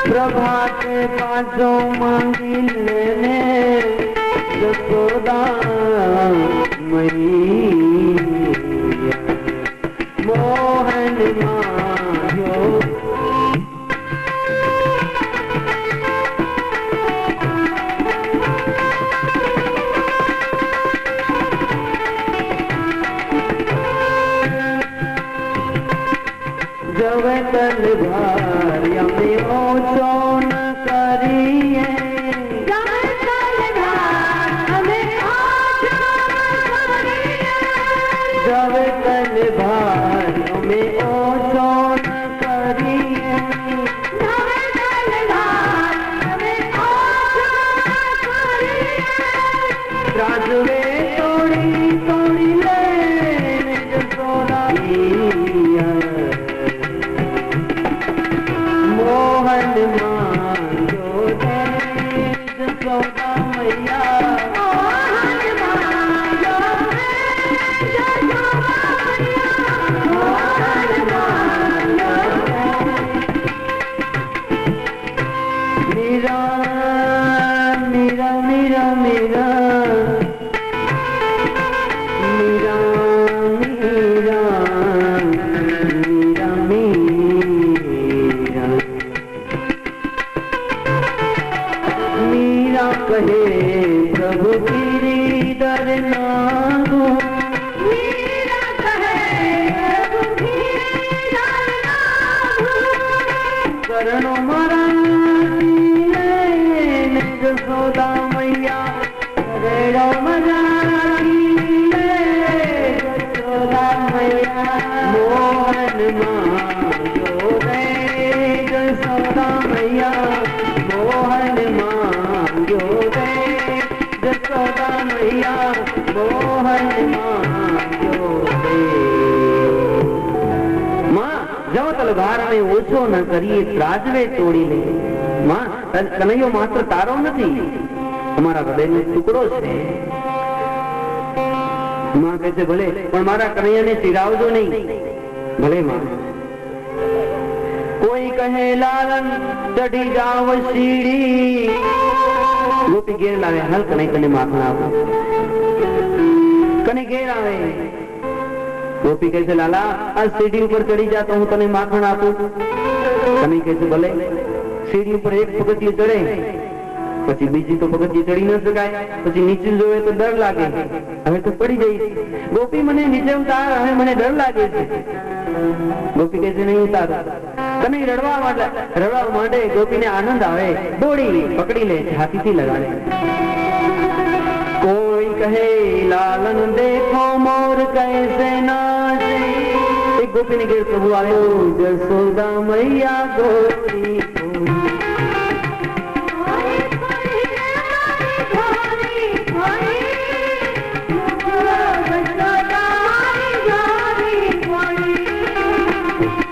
પ્રભાત પાછો માંગી લેને જસોદા મૈયા, મોહન માંગ્યો. જવે તલવાર અમે ઓછો ન કરીએ, જવે તલવાર અમે ઓછો ન કરીએ. રાજવે તોડી તોડી લે જસોદા મોહન માંગ્યો જસોદા મૈયા, મીરા મીરા મીરા મીરા કહે પ્રભુ ગિરિધર નાગો, કરણો મારા જસોદા મૈયા, કરણો મારા જસોદા મૈયા. મોહન માંગ્યો રે જસોદા મૈયા, મોહન માંગ્યો રે જસોદા મૈયા, મોહન માંગ્યો રે. માં જવો તલવાર અમે ઓછો ન કરીએ, ત્રાજવે તોડી લે. માં કનૈયો માત્ર તારો નથી, તમારા હૃદયનો ટુકડો છે. માં કહે છે ભલે, પણ મારા કનૈયાને ચીડાવજો નહીં. ભલે માં. કોઈ કહે લાલન ચઢી જાવ સીડી, गोपी घेर लावे, हल कने कने माखण आपो, कने घेर आवे। गोपी कैसे लाला आज सीढ़ी ऊपर चढ़ी जा तो हूँ तने माखण आपू। कने कैसे भले सीढ़ी ऊपर एक पगथिયું चढ़े પછી બીજી તો પગથિયું ચડી ન શકાય, પછી નીચે જોવે તો ડર લાગે, હવે તો પડી જઈશ, ગોપી મને નીચે ઉતાર, હવે મને ડર લાગે છે। ગોપી કહે છે નહીં ઉતાર, કને રડવા માંડે, ગોપીને આનંદ આવે, દોડી પકડી લે, છાતીથી લગાડે। કોઈ કહે લાલન દેખો મોર कैसे नाचे, एक गोपी ने घेर प्रभु आयो, जसोदा मैया गोरी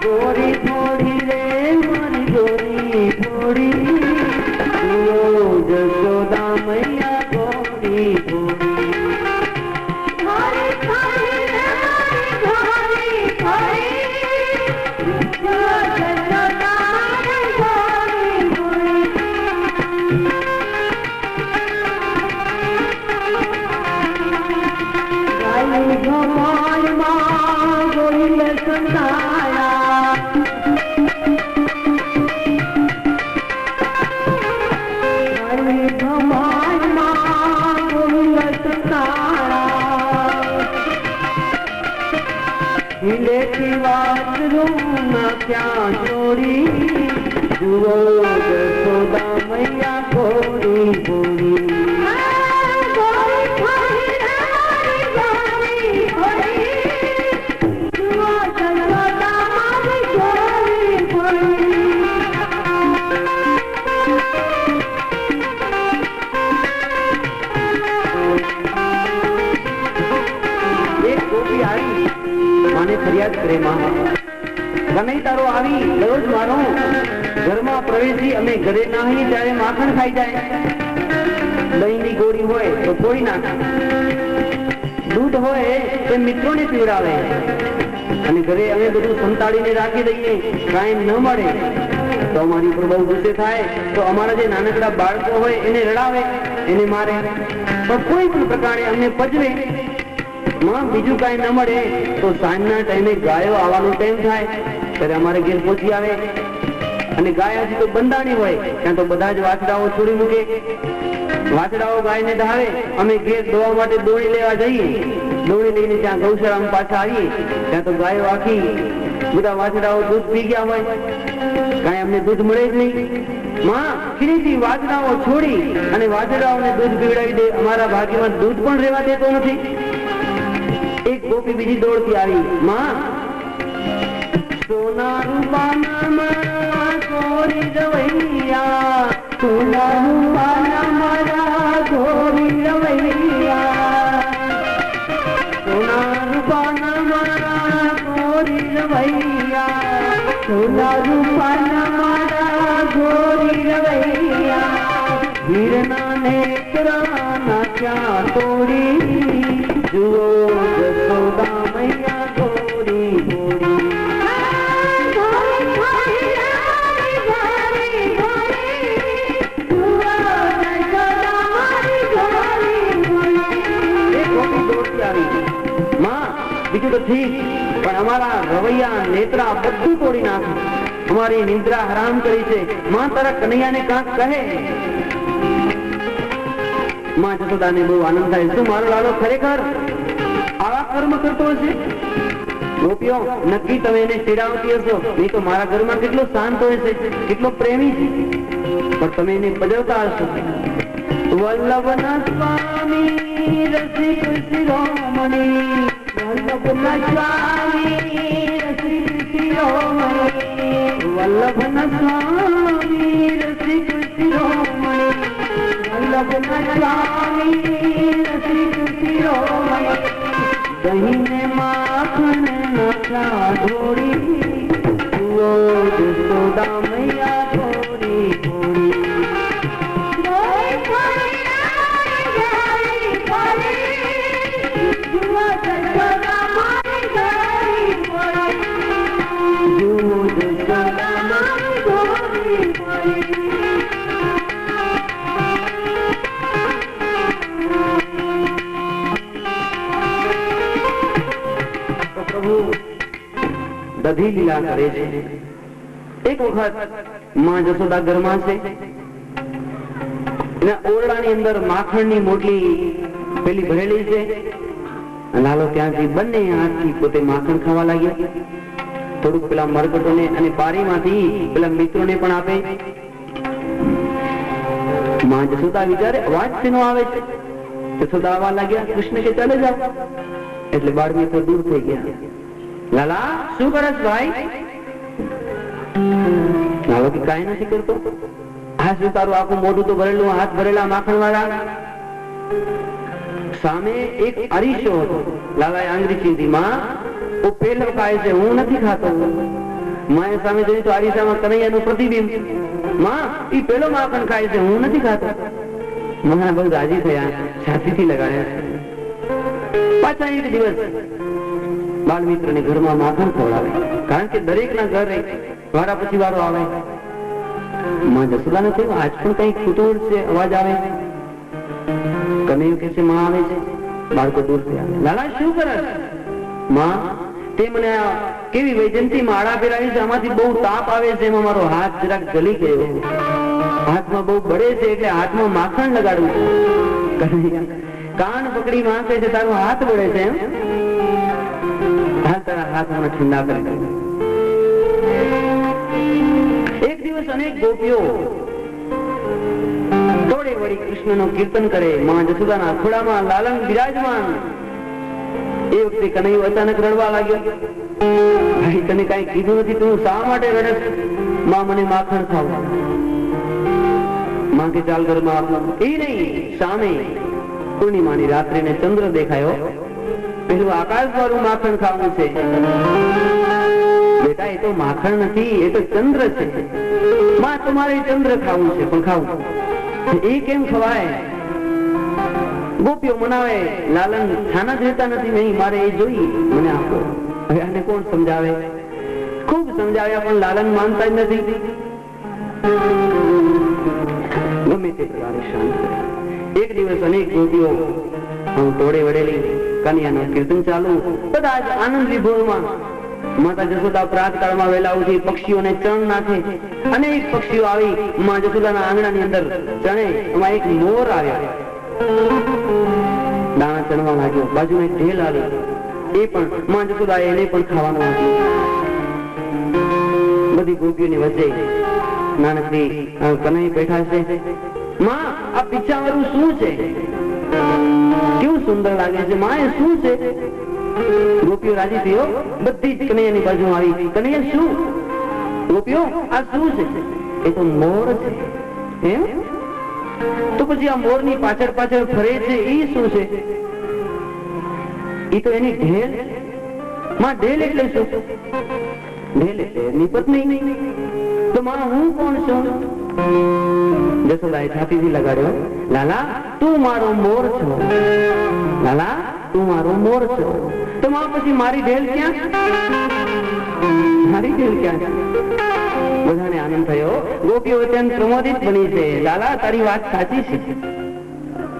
गोरी थोड़ी रे मारी गोरी थोड़ी, जसोदा मैया गोरी थोड़ी। क्या जोड़ी जुओ जसोदा मैया गोरी गोरी, एक गोपी आई माने फरियाद करे, मां गने तारो आवी रोज मारो घर में प्रवेशी, अमे घरे नहीं त्यारे माखण खाई जाए, दही नी गोरी होय तो कोई ना, दूध होय तो मित्रों ने पीवड़ावे, अने घरे अमे बधुं संताड़ीने राखी दईए, काई न मळे तो अमारी पर बहु गुस्से थाय, तो अमारा जे नानकड़ा बाळको होय एने रडावे, एने मारे, पर कोई पण प्रकारे अમને પજવે। માં બીજું કાઈ ન મળે તો સાંજના ટાઈમે ગાયો આવવાનો ટાઈમ થાય ત્યારે અમારે ઘેર પહોંચી આવે, અને ગાય હજી તો બંધાણી હોય ત્યાં તો બધા જ વાછડાઓ છોડી મૂકે, વાછડાઓ ગાયને ધાવે, અમે ઘેર દોવા માટે દોડી લેવા જઈએ, દોડી લઈને ત્યાં ગૌશાળામાં પાછા આવીએ ત્યાં તો ગાયો આખી બધા વાછડાઓ દૂધ પી ગયા હોય, કાંઈ અમને દૂધ મળે જ નહીં। માં ફરીથી વાછડાઓ છોડી અને વાછડાઓને દૂધ પીવડાવી દે, અમારા ભાગ્યમાં દૂધ પણ રહેવા દેતો નથી। एक गोपी बीजी दौड़ती आई, मां सोना रूपाना मारा गोरी रवैया, सोना रूपाना मारा गोरी रवैया, सोना रूपाना मारा गोरी रवैया, सोना रूपाना मारा गोरी रवैया, हीरना नेत्रा ना क्या तोड़ी, जुओ जसोदा मैया गोरी गोरी। बीजू तो ठीक पण अमारा रवैया नेत्रा बधु तोड़ी नाखी, अमारी निंद्रा हराम करी छे। मां तारा कन्हैया ने कांक कहे। मां जसोदा ने बहु आनंद थाय, शुं मारो लालो खरेखर आवा कर्म करतो हशे? गोपीओ नक्की तमे एने चीडावती हशो, नहीं तो मारा घर में केटलो शांत होय छे, केटलो प्रेमी छे, पण तमे एने पजवता हशो। वल्लभना स्वामी रसिक शिरोमणि, वल्लभना स्वामी रसिक शिरोमणि, वल्लभना स्वामी रसिक शिरोमणि, वल्लभना स्वामी रसिक शिरोमणि, दही ने माखन नशा ढोड़ी, जुओ जसोदा मैया गोरी गोरी। પ્રભુ દધી લીલા કરે છે. એક વખત માં જશોદા ઘરમાં છે, ઓરડાની અંદર માખણની મોટલી પેલી ભરેલી છે. લાલો ત્યાંથી બંને હાથથી પોતે માખણ ખાવા લાગ્યા. થોડુંક પેલા મરકટોને અને બારીમાંથી પેલા મિત્રોને પણ આપે. માં જશોદા વિચારે અવાજ શેનો આવે છે? જશોદા આવવા લાગ્યા. કૃષ્ણ કે ચાલે જાઓ. એટલે બાળ મિત્રો દૂર થઈ ગયા. લાલા શું કરસ ભાઈ? લાલો કે કાંઈ નથી કરતો. આ શું તારું આખું મોઢું તો ભરેલું, હાથ ભરેલા માખણ વાળા. સામે એક અરીસો હતો. લાલાએ આંગળી ચીંધી. માં ઓ પેલો ખાય છે, હું નથી ખાતો. માએ સામે જોયું તો અરીસામાં કનૈયાનું પ્રતિબિંબ. માં ઈ પેલો માખણ ખાય છે, હું નથી ખાતો. મને બહુ રાજી થયા, છાતીથી લગાડ્યા. પાછા એક દિવસ બાળ મિત્ર ને ઘરમાં માખણ ખવડાવે, કારણ કે દરેક ના ઘરે વારા પછી વારો આવે. માં જશોદાને થયું આજ પણ કઈ ખૂટોડ છે, અવાજ આવે. કનૈયો કે છે માં આવે છે. બાળકો દૂર થયા. લાલા શું કરે? માં તે મને કેવી વૈજયંતી માળા પહેરાવી છે, આમાંથી બહુ તાપ આવે છે, એમાં મારો હાથ જરાક જલી ગયો. હાથમાં બહુ બળે છે એટલે હાથમાં માખણ લગાડવું છે. કાન પકડી માં કહે છે તારો હાથ બળે છે એમ? તારા હાથ મને ઠંડા કરી. એક દિવસ અનેક ગોપીઓ દોડે વળી કૃષ્ણનું કીર્તન કરે. માં જશોદાના ખોળામાં લાલન બિરાજમાન. એ વખતે કનૈયો અચાનક રડવા લાગ્યો. ભાઈ તને કઈ કીધું નથી, તું શા માટે રડસ? માં મને માખણ ખાવું. માં કે ચાલ ઘરમાં આપો. એ નહીં, સામે પૂર્ણિમાની રાત્રે ને ચંદ્ર દેખાયો. પેલું આકાશ વાળું માખણ ખાવું છે. બેટા એ તો માખણ નથી, એ તો ચંદ્ર છે. માં તમારે ચંદ્ર ખાવું છે, પણ ખાવું એ કેમ ખવાય? ગોપીઓ મનાવે. લાલન ખાના જ રહેતા નથી. નહીં, મારે એ જોઈ, મને આપો. હવે આને કોણ સમજાવે? ખૂબ સમજાવ્યા પણ લાલન માનતા જ નથી. ગમે તે પ્રકારે શાંત. એક દિવસ અનેક ગોપીઓ તોડે વડેલી કન્યાનું કીર્તન ચાલુ. બધા જ આનંદ વિભોરમાં. માતા જશોદા પ્રાતકાળમાં વહેલા ઉઠી પક્ષીઓને ચણ નાખે. અનેક પક્ષીઓ આવી માં જશોદાના આંગણાની અંદર ચણે. એમાં એક મોર આવ્યા, દાણા ચણવા લાગ્યો. બાજુમાં એક ઢેલ આવી, એ પણ માં જશોદા એને પણ ખાવાનું આપ્યું. બધી ગોપીઓની વચ્ચે નાનકડી કનૈયા બેઠા છે. માં આ પીછા વાળું શું છે? કેવું સુંદર લાગે છે. માં એ શું છે? ગોપીઓ રાજી થયો. બધી જ કનૈયાની બાજુ આવી. કનૈયા શું? ગોપીઓ આ શું છે? એ તો મોર છે. એમ? તો પછી આ મોર ની પાછળ પાછળ ફરે છે એ શું છે? એ તો એની ઢેલ. માં ઢેલ એટલે શું? ઢેલ એટલે એની પત્ની. તો માં હું કોણ છું? જશોદાએ છાતીથી લગાડ્યો. લાલા તું મારો મોર છો. લાલા તું મારો મોર છો. તો માં પછી મારી ઢેલ ક્યાં? મારી ઢેલ ક્યાં? બધાને આનંદ થયો. ગોપીઓ અત્યંત પ્રમોદિત બની છે. લાલા તારી વાત સાચી છે.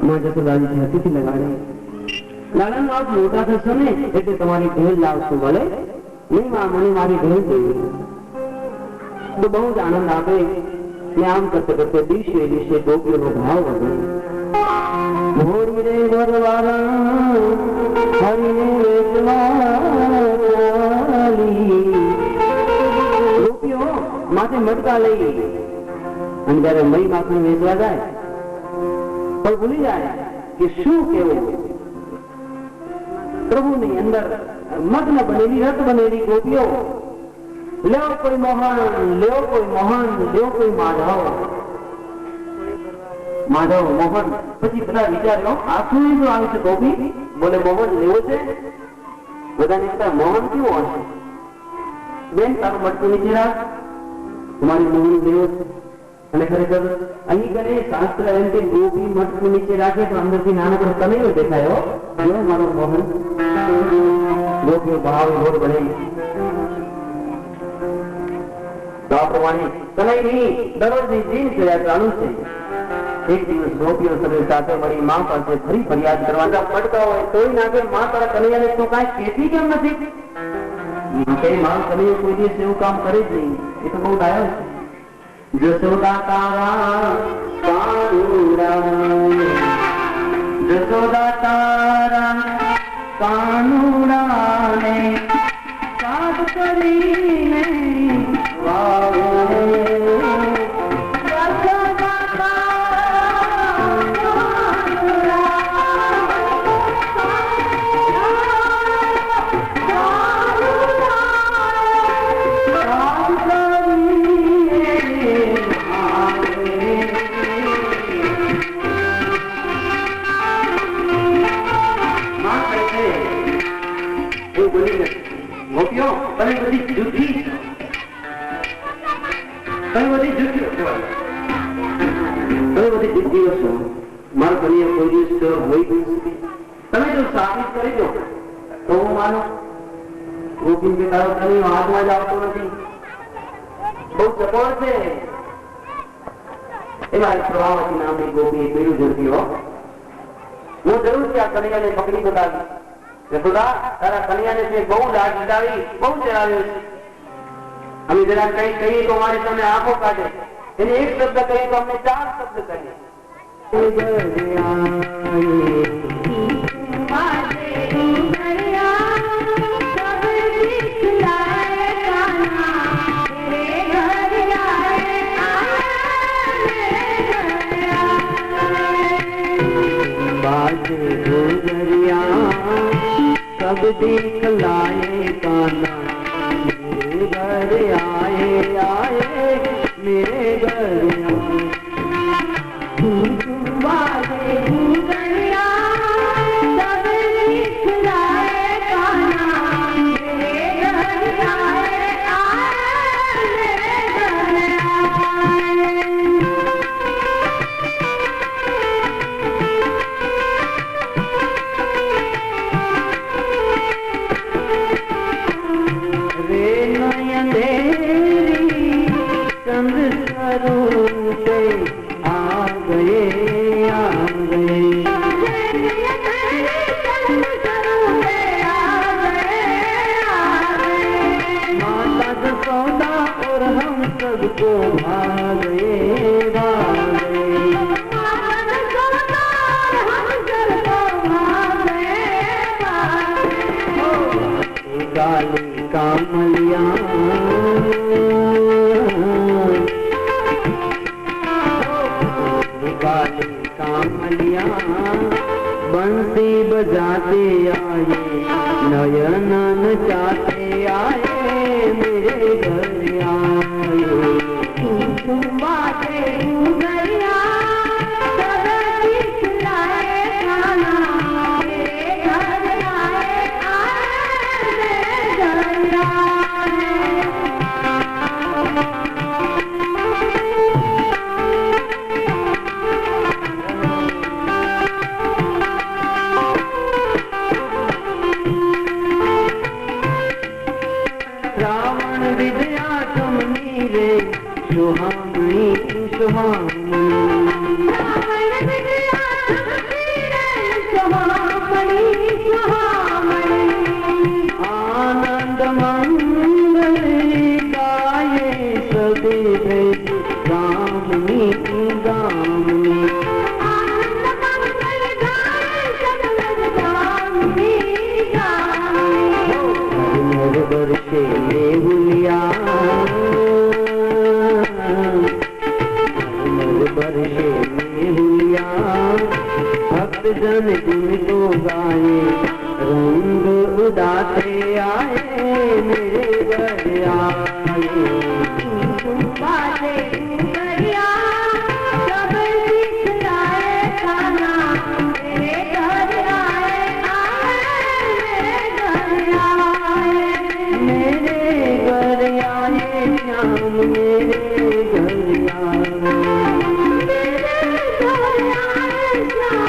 માં જશોદાની છાતીથી લગાડ્યો. લાલા આપ મોટા થશો ને એટલે તમારી ઢેલ લાવશો. ભલે નહીં માં, મને મારી ઢેલ જોઈએ. તો બહુ જ આનંદ આપે. આમ કરતે કરતે દિવસે દિવસે ગોપીઓનો ભાવ વધે. ઘોડી રે વરવાળા હરિને વેચવાલી. ગોપીઓ માથે મટકા લઈ અને જયારે મઈ માખણ વેચવા જાય પણ ભૂલી જાય કે શું કેવું. પ્રભુની અંદર મગ્ન બનેલી, રત બનેલી ગોપીઓ. લેવો કોઈ મોહન, લેવો કોઈ મોહન, લેવો કોઈ માધવ. માધવ મોહન. પછી બધા વિચાર્યો આ શું આવે છે? ગોપી બોલે મોહન લેવો છે. બધાને મોહન કેવો હશે? બેન તારું મટકું નીચે રાખ, તમારી મોહન લેવો છે. અને ખરેખર અહીં કરે શાસ્ત્ર એમ કે ગોપી મટકું નીચે રાખે તો અંદરથી નાનકડો કનૈયો દેખાયો. મારો મોહન. ગોપીઓ ભાવ ઘોર બને. પ્રમાણે કનૈયાની દરરોજની દિનચર્યા ચાલુ છે. એક દિવસ ગોપીઓ સર્વે સાથે મળી માં પાસે ફરી ફરિયાદ કરવા પડતા હોય તોય ના કે માં તારા કનૈયાને તું કાંઈ કહેતી કેમ નથી? માં કનૈયો કોઈ દિવસ એવું કામ કરે જ નહીં. એ તો બહુ ડાયો છે. જશોદા તારા કાનુડા, જશોદા તારા કાનુડાને સાથ કરીને વાવે. મારા કનૈયા કોઈ દિવસ હોય તમે જો સાબિત કરી દો તો હું માનો. ગોપી કે તારો કનૈયો હાથમાં જ આવતો નથી, બહુ ચપળ છે. એમાં પ્રભાવતી નામની ગોપી પેલું જોતી હો. હું જરૂર છે આ કનૈયાને પકડી બતાવી. યશોદા તારા કનૈયાને બહુ લાડ લડાવી, બહુ ચડાવ્યો છે. અમે જરા કઈ કહીએ તો મારી સામે આંખો કાઢે, એને એક શબ્દ કહીએ તો અમને 4 શબ્દ કહીએ. सब देख लाए काना मेरे घर आए आए मेरे घर वाले सब देख लाए काना मेरे घर आए आए मेरे घर सबको भागे भागे गाली कामलिया गाली कामलिया बंसी बजाते आए नयन नचाते आए मेरे घर आए. बाटे गया सब दिख लाए खाना मेरे घर आए आए मेरे घर आए. रावण विद्या तुमनी रे सुहामणी सुहामणी सुहामणी सुहामणी आनंद मंगल गाये सभी गामनी गामनी आनंद मंगल गाये सभी गामनी गामनी वर्षे हुलिया वर्षे में हुलिया भक्त जन गुण को गाए रंग उदाते आए मेरे घर आए. बाजे गरिया सब दिख लाए खाना मेरे घर आए आए मेरे घर आए मेरे घर आए श्याम मेरे घर आए मेरे घर आए श्याम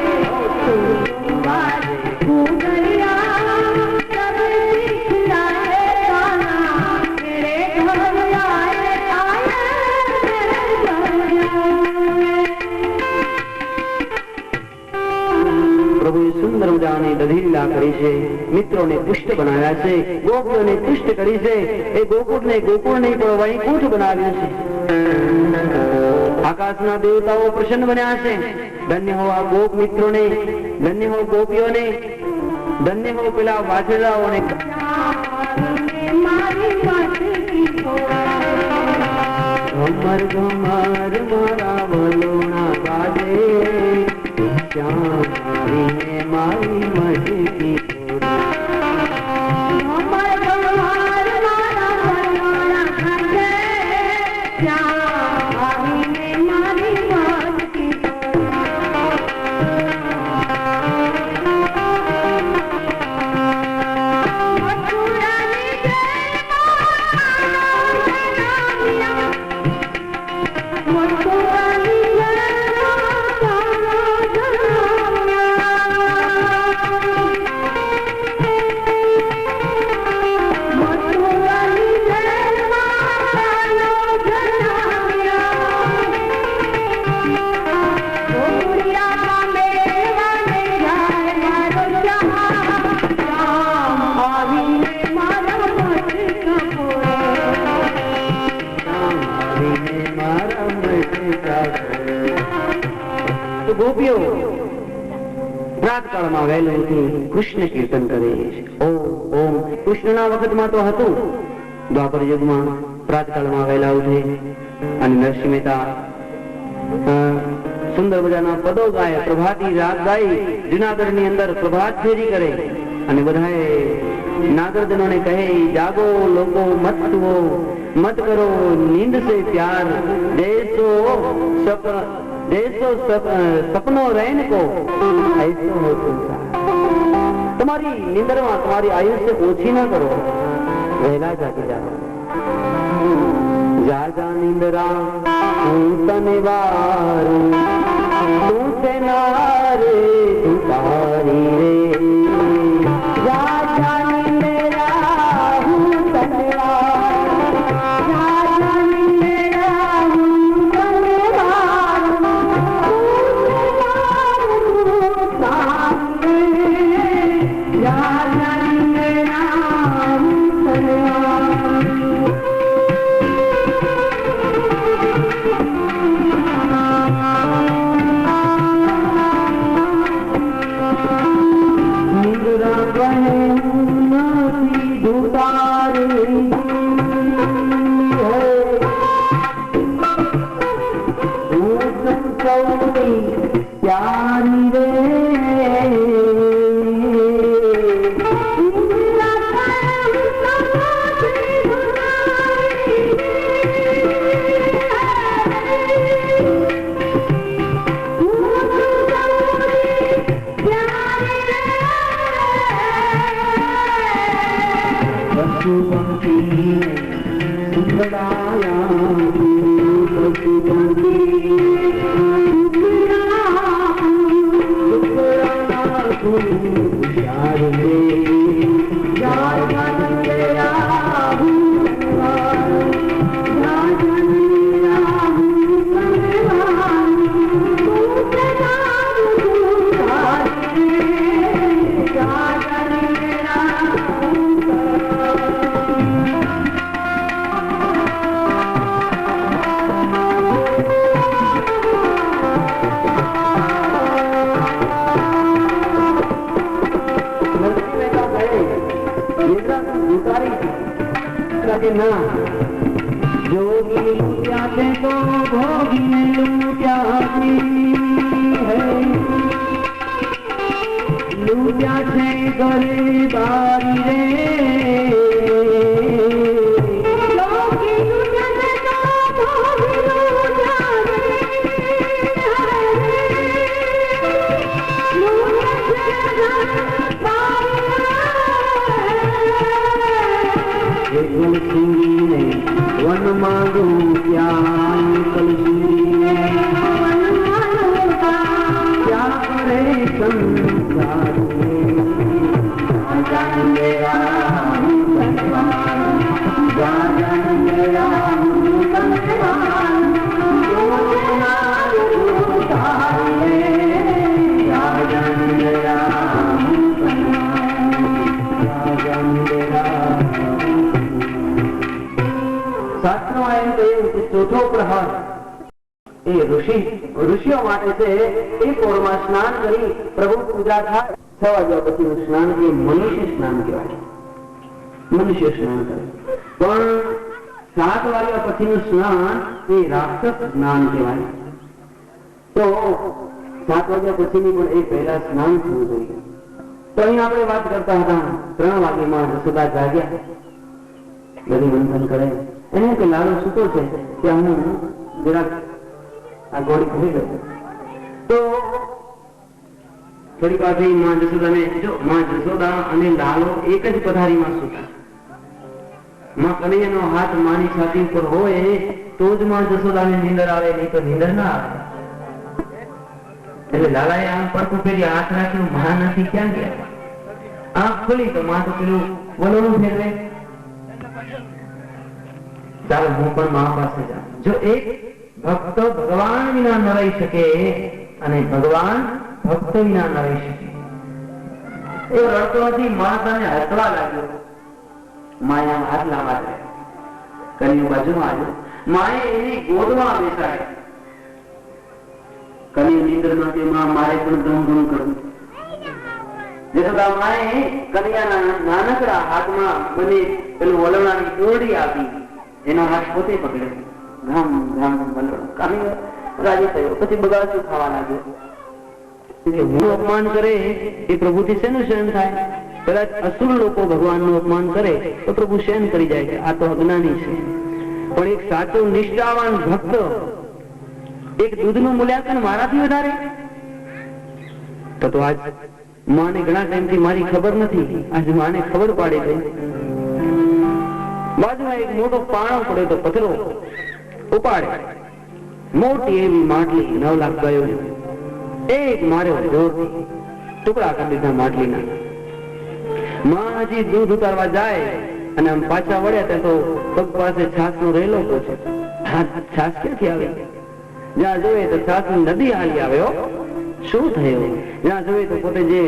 मेरे घर आए. પ્રભુએ સુંદર મજાની દધીલા કરી છે, મિત્રોને પુષ્ટ બનાવ્યા છે, ગોપીઓને પુષ્ટ કરી છે. એ ગોકુળને ગોકુળ નહીં પણ વૈકુંઠ બનાવ્યું છે. આકાશના દેવતાઓ પ્રસન્ન બન્યા છે. ધન્ય હો આ ગોપ મિત્રોને, ધન્ય હો ગોપીઓને, ધન્ય હો પેલા વાછરડાઓને. ઘમર ઘમર મારા વલોણા ગાજે, શ્યામ મારી મટકી ગોપીઓ પ્રાતકાળમાં વહેલું ઉઠી કૃષ્ણ કીર્તન કરે છે. ઓમ ઓમ. કૃષ્ણના વખતમાં તો હતું, દ્વાપર યુગમાં પ્રાતકાળમાં વહેલા ઉઠે અને નરસિંહ મહેતા સુંદર મજાના પદો ગાય, પ્રભાતી રાગ ગાય, જુનાગઢની અંદર પ્રભાત ફેરી કરે અને બધાએ નાગરજનોને કહે, જાગો લોકો, મત સુઓ, મત કરો નીંદ સે પ્યાર, जैसो सपनो रहन को ऐसो हो संसार. તમારી નિંદરમાં તમારી આયુષ્ય ઓછી ના કરો, વહેલા જાગી જાઓ. જાગા નિંદરા હું તને વારું, તું છે નારે તું તારી રે. જાગા નિંદરા હું તને વારું, જાગા નિંદરા હું તને વારું, જાગા નિંદરા હું તને વારું. प्यारी रे जोगी लूट्या थे तो भोगी ने लूट्या है, लूट्या थे गरीबारी रे. जोगी लूट्या थे तो भोगी लूट्या वन मांगू क्या क्या करे संसार में ઋષિઓ માટે છે એ પોરમાં સ્નાન કરી પ્રભુ પૂજા થાય. 6 વાગ્યા પછીનું સ્નાન એ મનુષ્ય સ્નાન કહેવાય. મનુષ્ય સ્નાન કરે. પણ 7 વાગ્યા પછીનું સ્નાન એ રાક્ષસ સ્નાન કહેવાય. તો 7 વાગ્યા પછીની પણ એ પહેલા સ્નાન થવું જોઈએ. તો અહીં આપણે વાત કરતા હતા 3 વાગ્યામાં જસોદા જાગ્યા, બધી મંથન કરે. એને કે લાલો સૂતો છે ત્યાં હું જરાક આ ગોળી ખરી ગયો. તો થોડી પાસે માં જસોદા અને લાલો એક જ પથારીમાં સૂતા. માં કનૈયાનો હાથ માની છાતી ઉપર હોય તો જ માં જસોદાને નીંદર આવે, નહીં તો નીંદર ના આવે. એટલે લાલાએ આમ પડખું ફેરી હાથ રાખ્યું, માં નથી ક્યાં ગયા. આંખ ખોલી તો માં તો પેલું વલોણું ફેરવે. ચાલો હું પણ માં પાસે જાઉં. જો એક ભક્ત ભગવાન વિના ન રહી શકે અને ભગવાન ભક્ત વિના ન રહી શકે. એ રડતો નથી, માતાને હસવા લાગ્યો. માયા હાથ લાંબા છે, કન્યા બાજુમાં આવ્યો. માએ એની ગોદમાં બેસાડી. કન્યા નિંદ્રમાં કે માં મારે પણ ધૂમ ધૂમ કરવું. જસોદા માએ કન્યાના નાનકડા હાથમાં બને પેલું વલોણાની દોરડી આપી. એનો હાથ પોતે પકડ્યો. ઘામ ઘામ વલોણું. કન્યા રાજી થયો. પછી બગાડશું ખાવા લાગ્યો. હું અપમાન કરે એ પ્રભુથી શેનું સહન થાય? કદાચ અસુર લોકો ભગવાનનું અપમાન કરે તો પ્રભુ સહન કરી જાય છે. આ તો અજ્ઞાની છે. પણ એક સાચો નિષ્ઠાવાન ભક્ત, એક દૂધનું મૂલ્યાંકન મારાથી વધારે? તો આજ માને ઘણા ટાઈમથી મારી ખબર નથી, આજ માને ખબર પાડી ગઈ. બાજુમાં એક મોટો પાણો પડ્યો તો પથરો ઉપાડે. મોટી એવી માટલી 9 લાખ ગયો. એક માર્યો જોરથી, ટુકડા કરી દીધા માટલીના. માં હજી દૂધ ઉતારવા જાય અને આમ પાછા વળ્યા તો પગ પાસે છાસ નો રહેલો છે. છાસ ક્યાંથી આવે? જ્યાં જોઈએ તો છાસ ની નદી હાલી આવ્યો. શું થયું? જ્યાં જોઈએ તો પોતે જે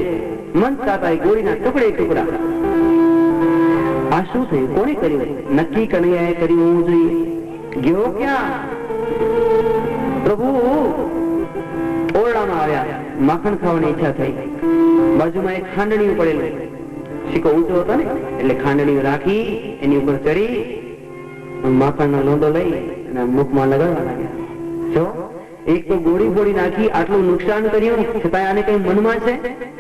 મનતા હતા એ ગોળીના ટુકડા. આ શું થયું? કોણે કર્યું? નક્કી કનૈયાએ કર્યું હોવું જોઈએ. ગયો ક્યાં? પ્રભુ ઓરડામાં આવ્યા. માખણ ખાવાની ઈચ્છા થઈ. બાજુમાં એક ખાંડણી પડેલું, શીકો ઊંચો હતો ને એટલે ખાંડણી રાખી એની ઉપર ચડી માખણનો લોંદો લઈ અને મુખમાં લગાડવા લાગ્યા. જો એક તો ગોળી ફોડી નાખી, આટલું નુકસાન કર્યું, છતાં આને કઈ મનમાં છે?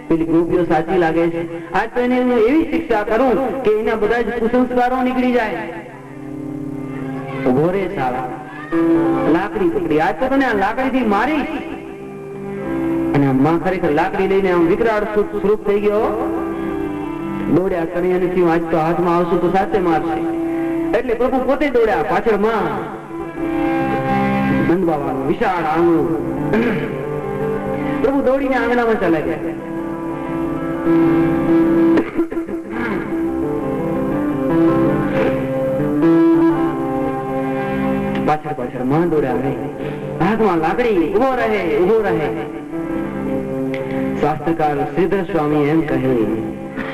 પેલી ગોપીઓ સાચી લાગે છે. આજ તો એને એવી શિક્ષા કરું કે એના બધા જ કુસંસ્કારો નીકળી જાય. ઉભો રે સારા, લાકડી પકડી. આજ તો તને આ લાકડીથી મારી. અને માં ખરેખર લાકડી લઈને આમ વિકરાળ સ્વરૂપ થઈ ગયો. દોડ્યા કનૈયાને થયું આજ તો હાથમાં આવશું તો સાચે મારશે. એટલે પ્રભુ પોતે દોડ્યા. પાછળ માં નંદબાવાનું વિશાળ આંગણું. પ્રભુ દોડીને આંગણામાં ચાલ્યા ગયા. પાછળ માં દોડ્યા. હાથમાં લાકડી. ઉભો રહે. શાસ્ત્રકાર શ્રીધર સ્વામી એમ કહે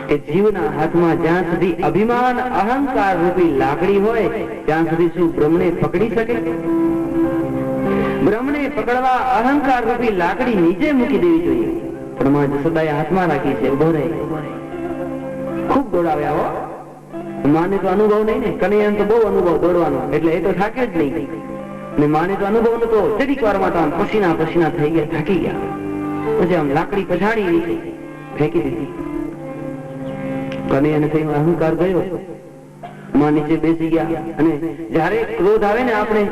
કે જીવના હાથમાં જ્યાં સુધી અભિમાન અહંકાર રૂપી લાકડી હોય ત્યાં સુધી શું બ્રહ્મને પકડી શકે? બ્રહ્મને પકડવા અહંકાર રૂપી લાકડી નીચે મૂકી દેવી જોઈએ. પણ માં જસોદાએ હાથમાં રાખી છે. ઉભો રહે. ખૂબ દોડાવ્યા હો. માને તો અનુભવ નહીં ને, કનૈયાને તો બહુ અનુભવ દોડવાનો, એટલે એ તો થાકે જ નહીં. ને માને તો અનુભવ નતો. થોડીક વારમાં તો આમ પસીના થઈ ગયા, થાકી ગયા. પછી આમ લાકડી પછાડી ફેંકી દીધી. કનૈયાને થઈને અહંકાર ગયો. માં નીચે બેસી ગયા. અને જયારે ક્રોધ આવે ને, આપણે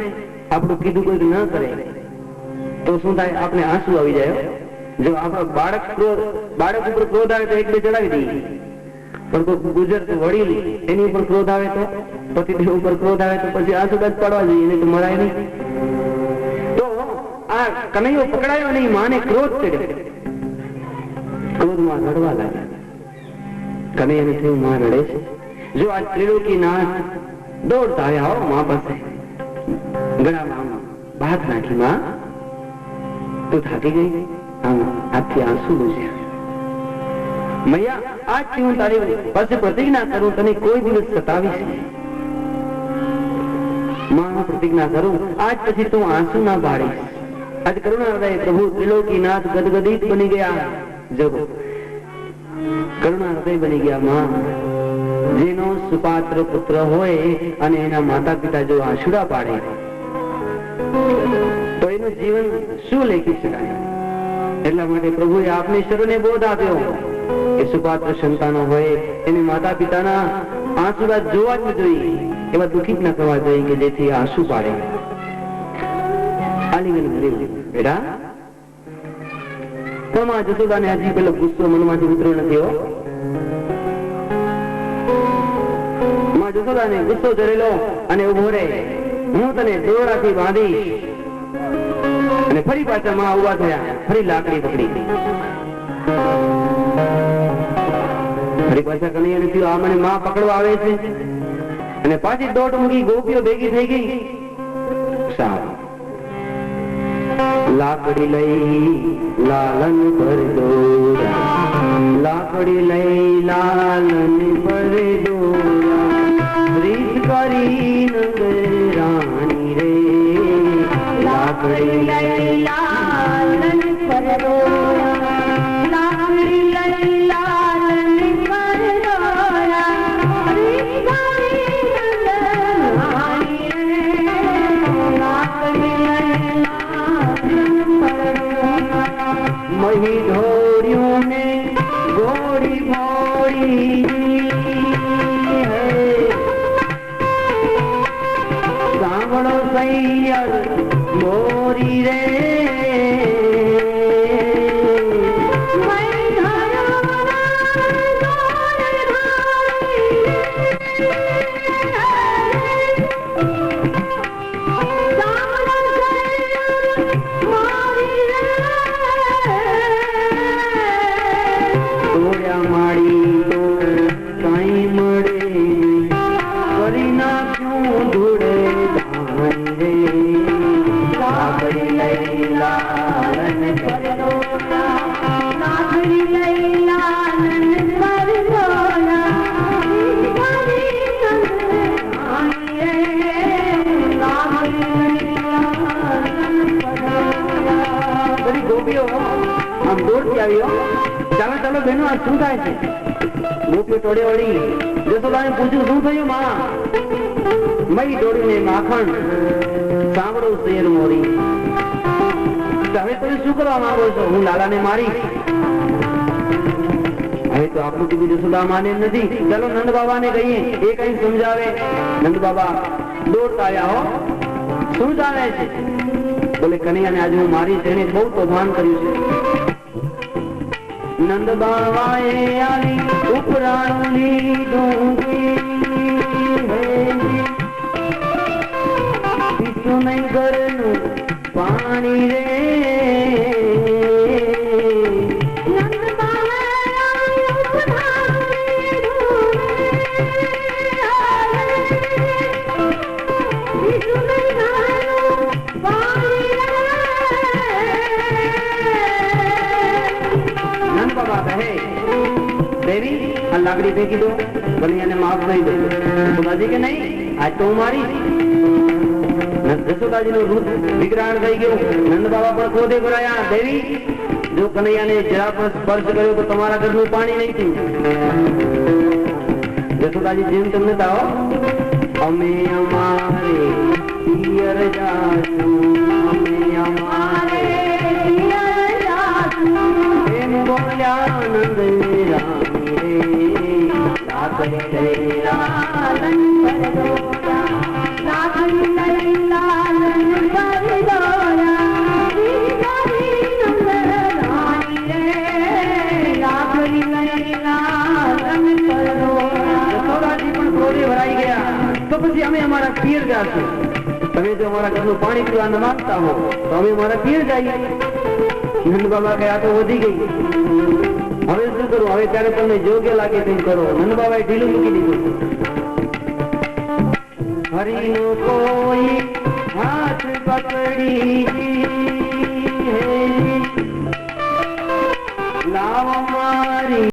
આપણું કીધું કોઈ ન કરે તો શું થાય? આપણે આંસુ આવી જાય. જો આપણો બાળક ઉપર ક્રોધ આવે તો 1-2 ચડાવી દઈએ. પણ કોઈ ગુજર વડીલ એની ઉપર ક્રોધ આવે તો, પતિદેવ ઉપર ક્રોધ આવે તો પછી આંસુ જ પાડવા જોઈએ, નહીં તો મરાય નહીં. તો આ કનૈયો પકડાયો નહીં, માને ક્રોધ ચડ્યો. ક્રોધમાં લડવા લાગ્યા. કનૈયાને થયું માં રડે છે. જો આ ત્રિલોકીનાથ દોડતા આવ્યા હો માં પાસે. ગળામાં ભાત નાખી. માં તું થાકી ગઈ? હાથથી આંસુ લૂછ્યા. મૈયા, આજથી હું તારી પાસે પ્રતિજ્ઞા કરું, તને કોઈ દિવસ સતાવીશ નહીં. માં પ્રતિજ્ઞા કરું, આજ પછી તું આંસુ ના બાળીશ. आज करुणा हृदय प्रभु त्रिलोकीनाथ गदगदित बनी गया। जब करुणा हृदय बनी गया मां जेनो सुपात्र पुत्र होय અને એના માતા પિતા જો આશુડા પાડે તો એનું જીવન શું લેખી શકાય। એટલા માટે પ્રભુએ આપની શરૂને બોધ આપ્યો કે સુપાત્ર સંતાનો હોય એની માતા પિતાના આંસુડા જોવા જ જોઈએ, એવા દુઃખિત ન થવા જોઈએ કે જેથી આંસુ પાડે। આલિંગન કર્યું બેટા તો માં જસોદાને હજી પેલો ગુસ્સો મનમાંથી ઉતર્યો નથી હો। માં જસોદાને ગુસ્સો ચડેલો અને ઉભો રે, હું તને દોરડાથી બાંધીશ। અને ફરી પાછા માં ઉભા થયા, ફરી લાકડી પકડી, ફરી પાછા કનૈયાને થયું આ મને માં પકડવા આવે છે અને પાછી દોટ મૂકી, ગોપીઓ ભેગી થઈ ગઈ। સારું લાકડી લઈ લાલન પર દોરા, લાકડી લઈ લાલન પર દોરા, રીત કરી નગરાણી રે, લાકડી લઈ લાલન પર દોરા, લાકડી લઈ લાલન પર દોરા, રીત કરી નગરાણી રે, લાકડી લઈ मही धोरियों में गोरी भोरी है, सांवड़ो सैयर मोरी रे, ચાલો ચાલો બેનો આ શું થાય છે? ગોપીઓ ટોળે વળી જસોદાને પૂછ્યું શું થયું માં? મઈ દોડીને માખણ સાંભળો શેર મોરી, હવે તમે શું કરવા માંગો છો? હું લાલાને મારી? હવે તો આપણું કીધું જસોદા માને નથી, ચાલો નંદ બાબાને કહીએ એ કઈ સમજાવે। નંદ બાબા દોડતા આવ્યા હો, શું ચાલે છે? બોલે કનૈયાને આજે હું મારી છે, બહુ તોફાન કર્યું છે। नंद बाबाए आली उपराणी दूंगी पीछू नहीं करनु पानी रे, नंद बाबाए उपराणी पीछू नहीं करनु पानी रे। नंद बाबा कहे देवी आ लाकड़ी फेंकी दो, कन्हैया ने माफ नहीं दे। जसोदाजी के नहीं आज तो मारी। जसोदाजी नो रूप विग्रहण થઈ ગયો। નંદ બાબા પણ ક્રોધે ભરાયા, દેવી જો કનૈયાને જરા પણ સ્પર્શ કર્યો તો તમારા ઘરનું પાણી નહીં થયું। જસોદાજી જેમ તમને તાઓ અમે અમારે પિયર જાશું, અમે અમારે પિયર જાશું એમ બોલ્યા નંદ રામી રે, લાકડી લઈ લાલન પર દોરા, લાકડી લઈ લાલન પર દોરા, દીકરી નંદ રામી રે, લાકડી લઈ લાલન પર દોરા। જસોદાજી પણ ક્રોધે ભરાઈ ગયા, તો પછી અમે અમારા પિયર જાશું। તમે જો અમારા ઘરનું પાણી પીવા ન માંગતા હો તો અમે અમારા પિયર જઈએ। નંદ બાબા કહે આ તો વધી ગઈ, હવે શું કરું? હવે ત્યારે તમને યોગ્ય લાગે તેમ કરો। નંદ બાબાએ ઢીલું મૂકી દીધું। હરિનો કોઈ હાથ પકડી લાવ મારી